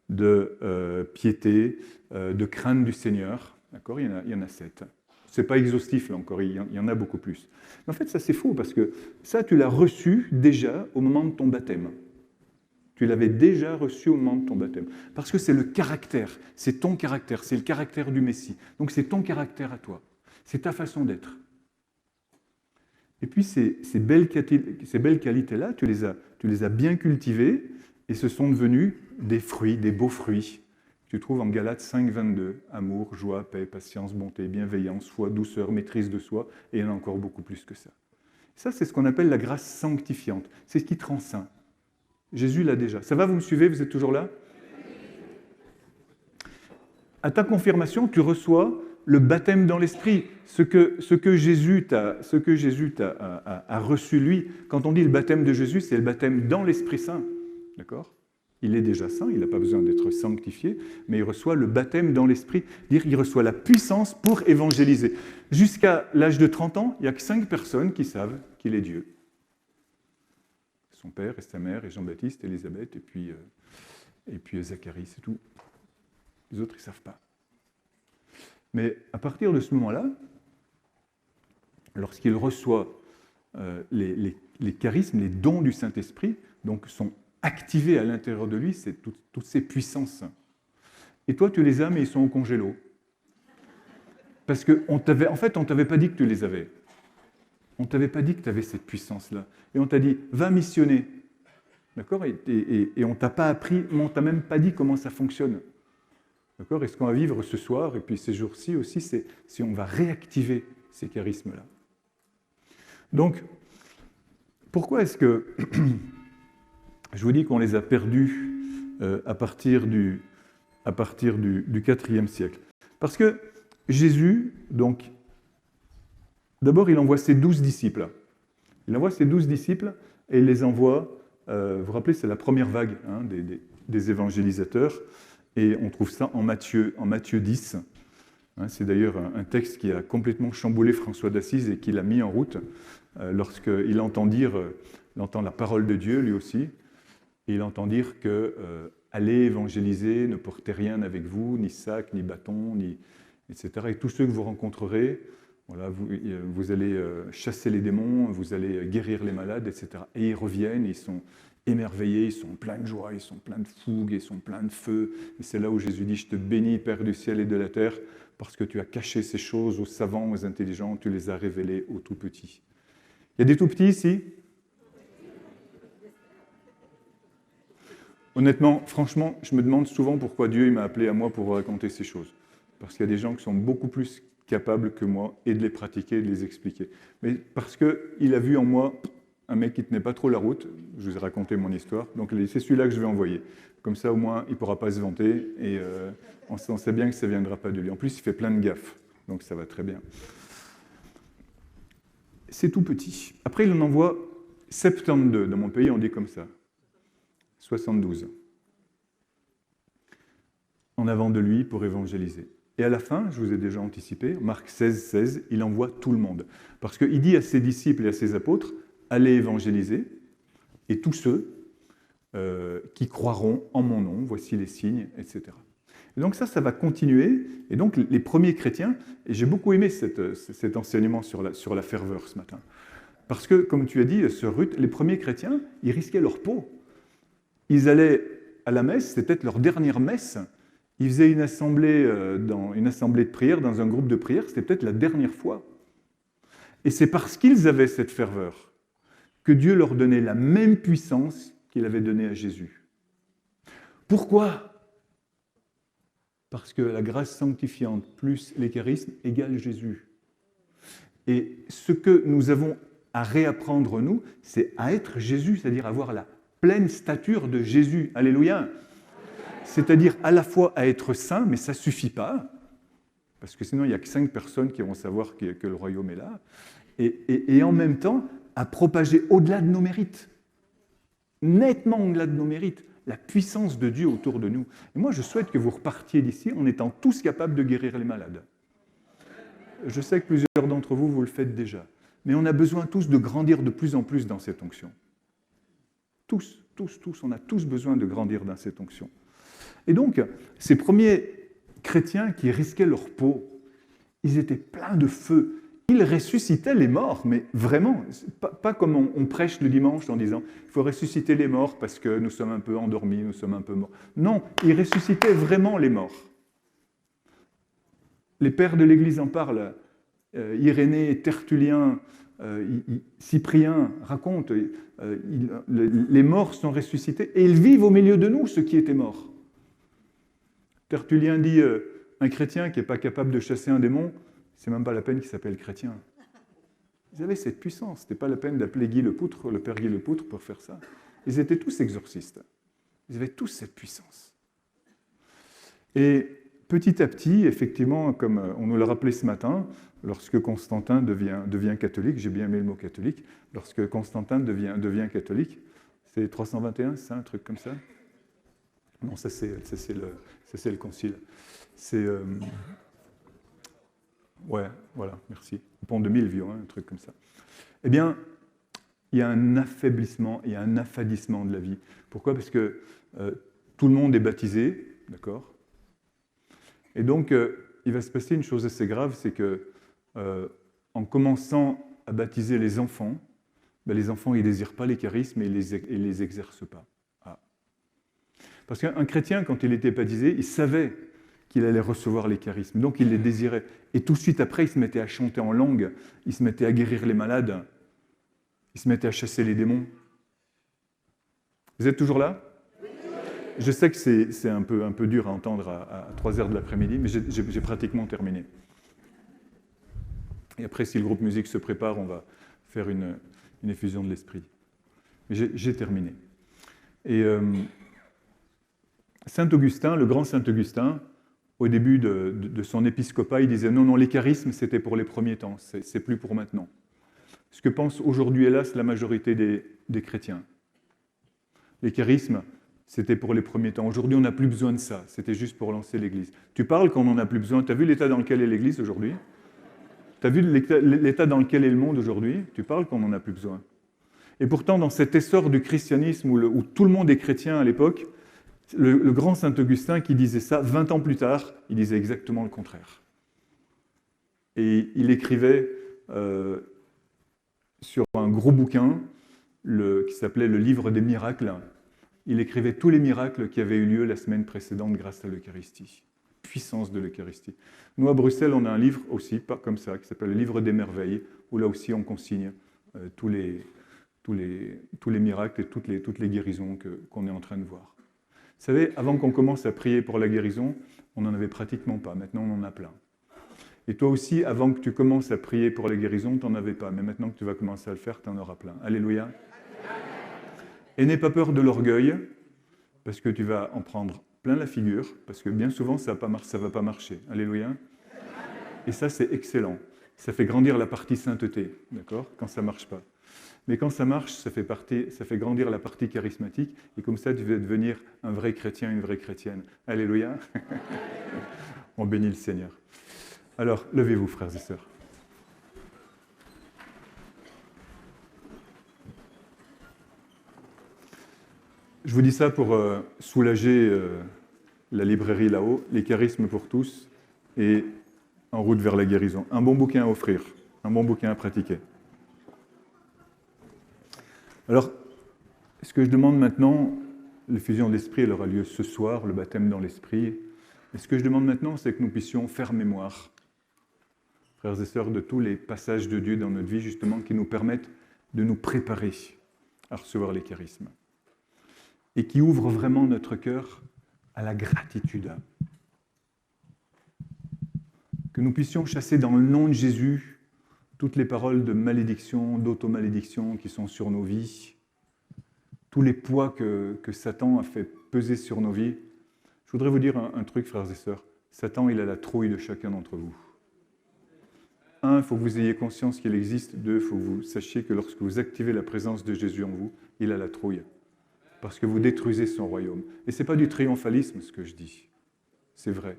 de piété, de crainte du Seigneur. D'accord ? Il y en a 7. Ce n'est pas exhaustif, là encore, il y en a beaucoup plus. Mais en fait, ça c'est faux, parce que ça, tu l'as reçu déjà au moment de ton baptême. Tu l'avais déjà reçu au moment de ton baptême. Parce que c'est le caractère, c'est ton caractère, c'est le caractère du Messie. Donc c'est ton caractère à toi, c'est ta façon d'être. Et puis ces belles qualités-là, tu les as bien cultivées, et ce sont devenus des fruits, des beaux fruits. Tu trouves en Galates 5, 22, amour, joie, paix, patience, bonté, bienveillance, foi, douceur, maîtrise de soi, et il y en a encore beaucoup plus que ça. Ça, c'est ce qu'on appelle la grâce sanctifiante. C'est ce qui te rend saint. Jésus l'a déjà. Ça va, vous me suivez? Vous êtes toujours là? À ta confirmation, tu reçois le baptême dans l'esprit. Ce que Jésus a reçu, lui. Quand on dit le baptême de Jésus, c'est le baptême dans l'Esprit Saint. D'accord? Il est déjà saint, il n'a pas besoin d'être sanctifié, mais il reçoit le baptême dans l'esprit, dire il reçoit la puissance pour évangéliser. Jusqu'à l'âge de 30 ans, il n'y a que 5 personnes qui savent qu'il est Dieu. Son père et sa mère, et Jean-Baptiste, Élisabeth, et puis Zacharie, c'est tout. Les autres, ils ne savent pas. Mais à partir de ce moment-là, lorsqu'il reçoit les charismes, les dons du Saint-Esprit, donc sont activés à l'intérieur de lui, c'est toutes ces puissances. Et toi, tu les as, mais ils sont au congélo. Parce qu'en fait, on ne t'avait pas dit que tu les avais. On ne t'avait pas dit que tu avais cette puissance-là. Et on t'a dit, va missionner. D'accord ? Et on ne t'a pas appris, on ne t'a même pas dit comment ça fonctionne. D'accord ? Et ce qu'on va vivre ce soir, et puis ces jours-ci aussi, c'est si on va réactiver ces charismes-là. Donc, pourquoi est-ce que je vous dis qu'on les a perdus à partir du IVe siècle? Parce que Jésus, donc, d'abord, il envoie ses 12 disciples. Il envoie ses 12 disciples et il les envoie, vous vous rappelez, c'est la première vague des évangélisateurs, et on trouve ça en Matthieu 10. C'est d'ailleurs un texte qui a complètement chamboulé François d'Assise et qui l'a mis en route lorsqu'il entend la parole de Dieu, lui aussi, et il entend dire que allez évangéliser, ne portez rien avec vous, ni sac, ni bâton, etc. Et tous ceux que vous rencontrerez, voilà, vous allez chasser les démons, vous allez guérir les malades, etc. Et ils reviennent, ils sont émerveillés, ils sont pleins de joie, ils sont pleins de fougue, ils sont pleins de feu. Et c'est là où Jésus dit, je te bénis, Père du ciel et de la terre, parce que tu as caché ces choses aux savants, aux intelligents, tu les as révélées aux tout petits. Il y a des tout petits ici ? Honnêtement, franchement, je me demande souvent pourquoi Dieu m'a appelé à moi pour vous raconter ces choses. Parce qu'il y a des gens qui sont beaucoup plus capables que moi et de les pratiquer et de les expliquer. Mais parce qu'il a vu en moi un mec qui ne tenait pas trop la route, je vous ai raconté mon histoire, donc c'est celui-là que je vais envoyer. Comme ça, au moins, il ne pourra pas se vanter et on sait bien que ça ne viendra pas de lui. En plus, il fait plein de gaffes, donc ça va très bien. C'est tout petit. Après, il en envoie 72. Dans mon pays, on dit comme ça. 72. En avant de lui pour évangéliser. Et à la fin, je vous ai déjà anticipé, Marc 16, il envoie tout le monde. Parce qu'il dit à ses disciples et à ses apôtres, allez évangéliser, et tous ceux qui croiront en mon nom, voici les signes, etc. Et donc ça va continuer. Et donc les premiers chrétiens, et j'ai beaucoup aimé cet enseignement sur la ferveur ce matin. Parce que, comme tu as dit, Sœur Ruth, les premiers chrétiens, ils risquaient leur peau. Ils allaient à la messe, c'était peut-être leur dernière messe. Ils faisaient une assemblée de prière, dans un groupe de prière, c'était peut-être la dernière fois. Et c'est parce qu'ils avaient cette ferveur que Dieu leur donnait la même puissance qu'il avait donnée à Jésus. Pourquoi ? Parce que la grâce sanctifiante plus les charismes égale Jésus. Et ce que nous avons à réapprendre, nous, c'est à être Jésus, c'est-à-dire avoir la pleine stature de Jésus. Alléluia. C'est-à-dire à la fois à être saint, mais ça ne suffit pas, parce que sinon il n'y a que 5 personnes qui vont savoir que le royaume est là, et en même temps à propager au-delà de nos mérites, nettement au-delà de nos mérites, la puissance de Dieu autour de nous. Et moi je souhaite que vous repartiez d'ici en étant tous capables de guérir les malades. Je sais que plusieurs d'entre vous, vous le faites déjà, mais on a besoin tous de grandir de plus en plus dans cette onction. Tous, on a tous besoin de grandir dans cette onction. Et donc, ces premiers chrétiens qui risquaient leur peau, ils étaient pleins de feu. Ils ressuscitaient les morts, mais vraiment, pas comme on prêche le dimanche en disant « il faut ressusciter les morts parce que nous sommes un peu endormis, nous sommes un peu morts ». Non, ils ressuscitaient vraiment les morts. Les pères de l'Église en parlent. Irénée, Tertullien, Cyprien racontent, les morts sont ressuscités et ils vivent au milieu de nous, ceux qui étaient morts. Tertullien dit, un chrétien qui n'est pas capable de chasser un démon, c'est même pas la peine qu'il s'appelle chrétien. Ils avaient cette puissance, c'était pas la peine d'appeler Guy le Poutre, le père Guy le Poutre pour faire ça. Ils étaient tous exorcistes. Ils avaient tous cette puissance. Et petit à petit, effectivement, comme on nous l'a rappelé ce matin, lorsque Constantin devient catholique, j'ai bien aimé le mot catholique, lorsque Constantin devient catholique, c'est 321, c'est ça, un truc comme ça ? Non, ça c'est le concile. C'est... ouais, voilà, merci. Le pont de Milvio, un truc comme ça. Eh bien, il y a un affaiblissement et un affadissement de la vie. Pourquoi ? Parce que tout le monde est baptisé, d'accord ? Et donc, il va se passer une chose assez grave, c'est que en commençant à baptiser les enfants, les enfants, ils ne désirent pas les charismes et ils ne les exercent pas. Ah. Parce qu'un chrétien, quand il était baptisé, il savait qu'il allait recevoir les charismes. Donc il les désirait. Et tout de suite après, il se mettait à chanter en langue, il se mettait à guérir les malades, il se mettait à chasser les démons. Vous êtes toujours là? Je sais que c'est un peu dur à entendre à 3 heures de l'après-midi, mais j'ai pratiquement terminé. Et après, si le groupe musique se prépare, on va faire une effusion de l'esprit. Mais j'ai terminé. Et Saint Augustin, le grand Saint Augustin, au début de son épiscopat, il disait non, les charismes, c'était pour les premiers temps, c'est plus pour maintenant. Ce que pense aujourd'hui, hélas, la majorité des chrétiens. Les charismes, c'était pour les premiers temps. Aujourd'hui, on n'a plus besoin de ça. C'était juste pour lancer l'Église. Tu parles quand on n'en a plus besoin. Tu as vu l'état dans lequel est l'Église aujourd'hui? Tu as vu l'état dans lequel est le monde aujourd'hui? Tu parles quand on n'en a plus besoin. Et pourtant, dans cet essor du christianisme où tout le monde est chrétien à l'époque, le grand Saint Augustin qui disait ça, 20 ans plus tard, il disait exactement le contraire. Et il écrivait sur un gros bouquin qui s'appelait le Livre des miracles. Il écrivait tous les miracles qui avaient eu lieu la semaine précédente grâce à l'Eucharistie. Puissance de l'Eucharistie. Nous, à Bruxelles, on a un livre aussi, pas comme ça, qui s'appelle le Livre des merveilles, où là aussi on consigne tous les miracles et toutes les guérisons qu'on est en train de voir. Vous savez, avant qu'on commence à prier pour la guérison, on n'en avait pratiquement pas. Maintenant, on en a plein. Et toi aussi, avant que tu commences à prier pour la guérison, tu n'en avais pas. Mais maintenant que tu vas commencer à le faire, tu en auras plein. Alléluia. Et n'aie pas peur de l'orgueil, parce que tu vas en prendre plein la figure, parce que bien souvent, ça ne va pas marcher. Alléluia. Et ça, c'est excellent. Ça fait grandir la partie sainteté, d'accord, quand ça ne marche pas. Mais quand ça marche, ça fait grandir la partie charismatique, et comme ça, tu vas devenir un vrai chrétien, une vraie chrétienne. Alléluia. On bénit le Seigneur. Alors, levez-vous, frères et sœurs. Je vous dis ça pour soulager la librairie là-haut, les charismes pour tous, et en route vers la guérison. Un bon bouquin à offrir, un bon bouquin à pratiquer. Alors, ce que je demande maintenant, l'effusion de l'Esprit, elle aura lieu ce soir, le baptême dans l'Esprit. Et ce que je demande maintenant, c'est que nous puissions faire mémoire, frères et sœurs, de tous les passages de Dieu dans notre vie, justement, qui nous permettent de nous préparer à recevoir les charismes. Et qui ouvrent vraiment notre cœur à la gratitude. Que nous puissions chasser dans le nom de Jésus toutes les paroles de malédiction, d'automalédiction qui sont sur nos vies, tous les poids que Satan a fait peser sur nos vies. Je voudrais vous dire un truc, frères et sœurs. Satan, il a la trouille de chacun d'entre vous. 1, il faut que vous ayez conscience qu'il existe. 2, il faut que vous sachiez que lorsque vous activez la présence de Jésus en vous, il a la trouille. Parce que vous détruisez son royaume. Et ce n'est pas du triomphalisme, ce que je dis. C'est vrai.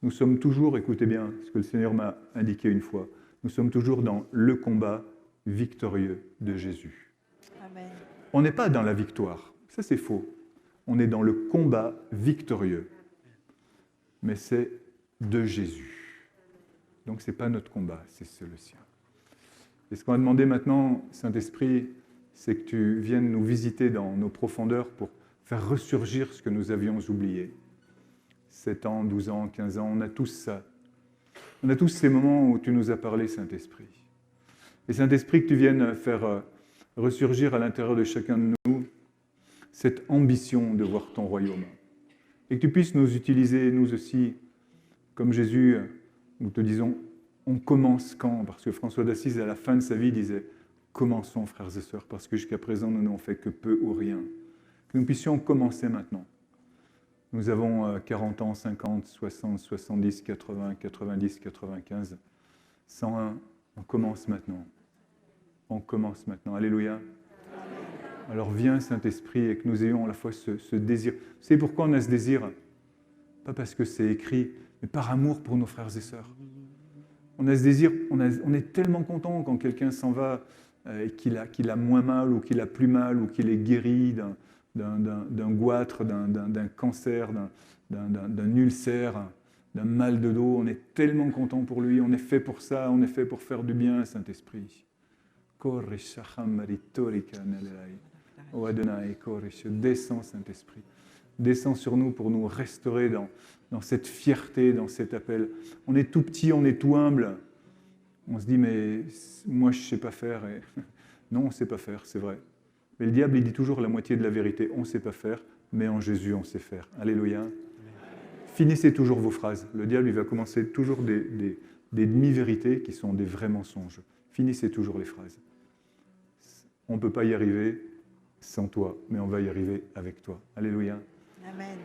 Nous sommes toujours, écoutez bien ce que le Seigneur m'a indiqué une fois, nous sommes toujours dans le combat victorieux de Jésus. Amen. On n'est pas dans la victoire. Ça, c'est faux. On est dans le combat victorieux. Mais c'est de Jésus. Donc, ce n'est pas notre combat, c'est le sien. Et ce qu'on va demander maintenant, Saint-Esprit, c'est que tu viennes nous visiter dans nos profondeurs pour faire ressurgir ce que nous avions oublié. 7 ans, 12 ans, 15 ans, on a tous ça. On a tous ces moments où tu nous as parlé, Saint-Esprit. Et Saint-Esprit, que tu viennes faire ressurgir à l'intérieur de chacun de nous cette ambition de voir ton royaume. Et que tu puisses nous utiliser, nous aussi, comme Jésus, nous te disons, on commence quand? Parce que François d'Assise, à la fin de sa vie, disait, commençons, frères et sœurs, parce que jusqu'à présent, nous n'avons fait que peu ou rien. Que nous puissions commencer maintenant. Nous avons 40 ans, 50, 60, 70, 80, 90, 95, 101. On commence maintenant. On commence maintenant. Alléluia. Alors viens, Saint-Esprit, et que nous ayons à la fois ce désir. Vous savez pourquoi on a ce désir? Pas parce que c'est écrit, mais par amour pour nos frères et sœurs. On a ce désir, on est tellement content quand quelqu'un s'en va et qu'il a moins mal ou qu'il a plus mal ou qu'il est guéri d'un goitre, d'un cancer, d'un ulcère, d'un mal de dos. On est tellement content pour lui, on est fait pour ça, on est fait pour faire du bien, Saint-Esprit. Oh Adonai, descends, Saint-Esprit. descend sur nous pour nous restaurer dans cette fierté, dans cet appel. On est tout petit, on est tout humble. On se dit, mais moi, je ne sais pas faire. Et... Non, on ne sait pas faire, c'est vrai. Mais le diable, il dit toujours la moitié de la vérité. On ne sait pas faire, mais en Jésus, on sait faire. Alléluia. Finissez toujours vos phrases. Le diable, il va commencer toujours des demi-vérités qui sont des vrais mensonges. Finissez toujours les phrases. On ne peut pas y arriver sans toi, mais on va y arriver avec toi. Alléluia. Amen.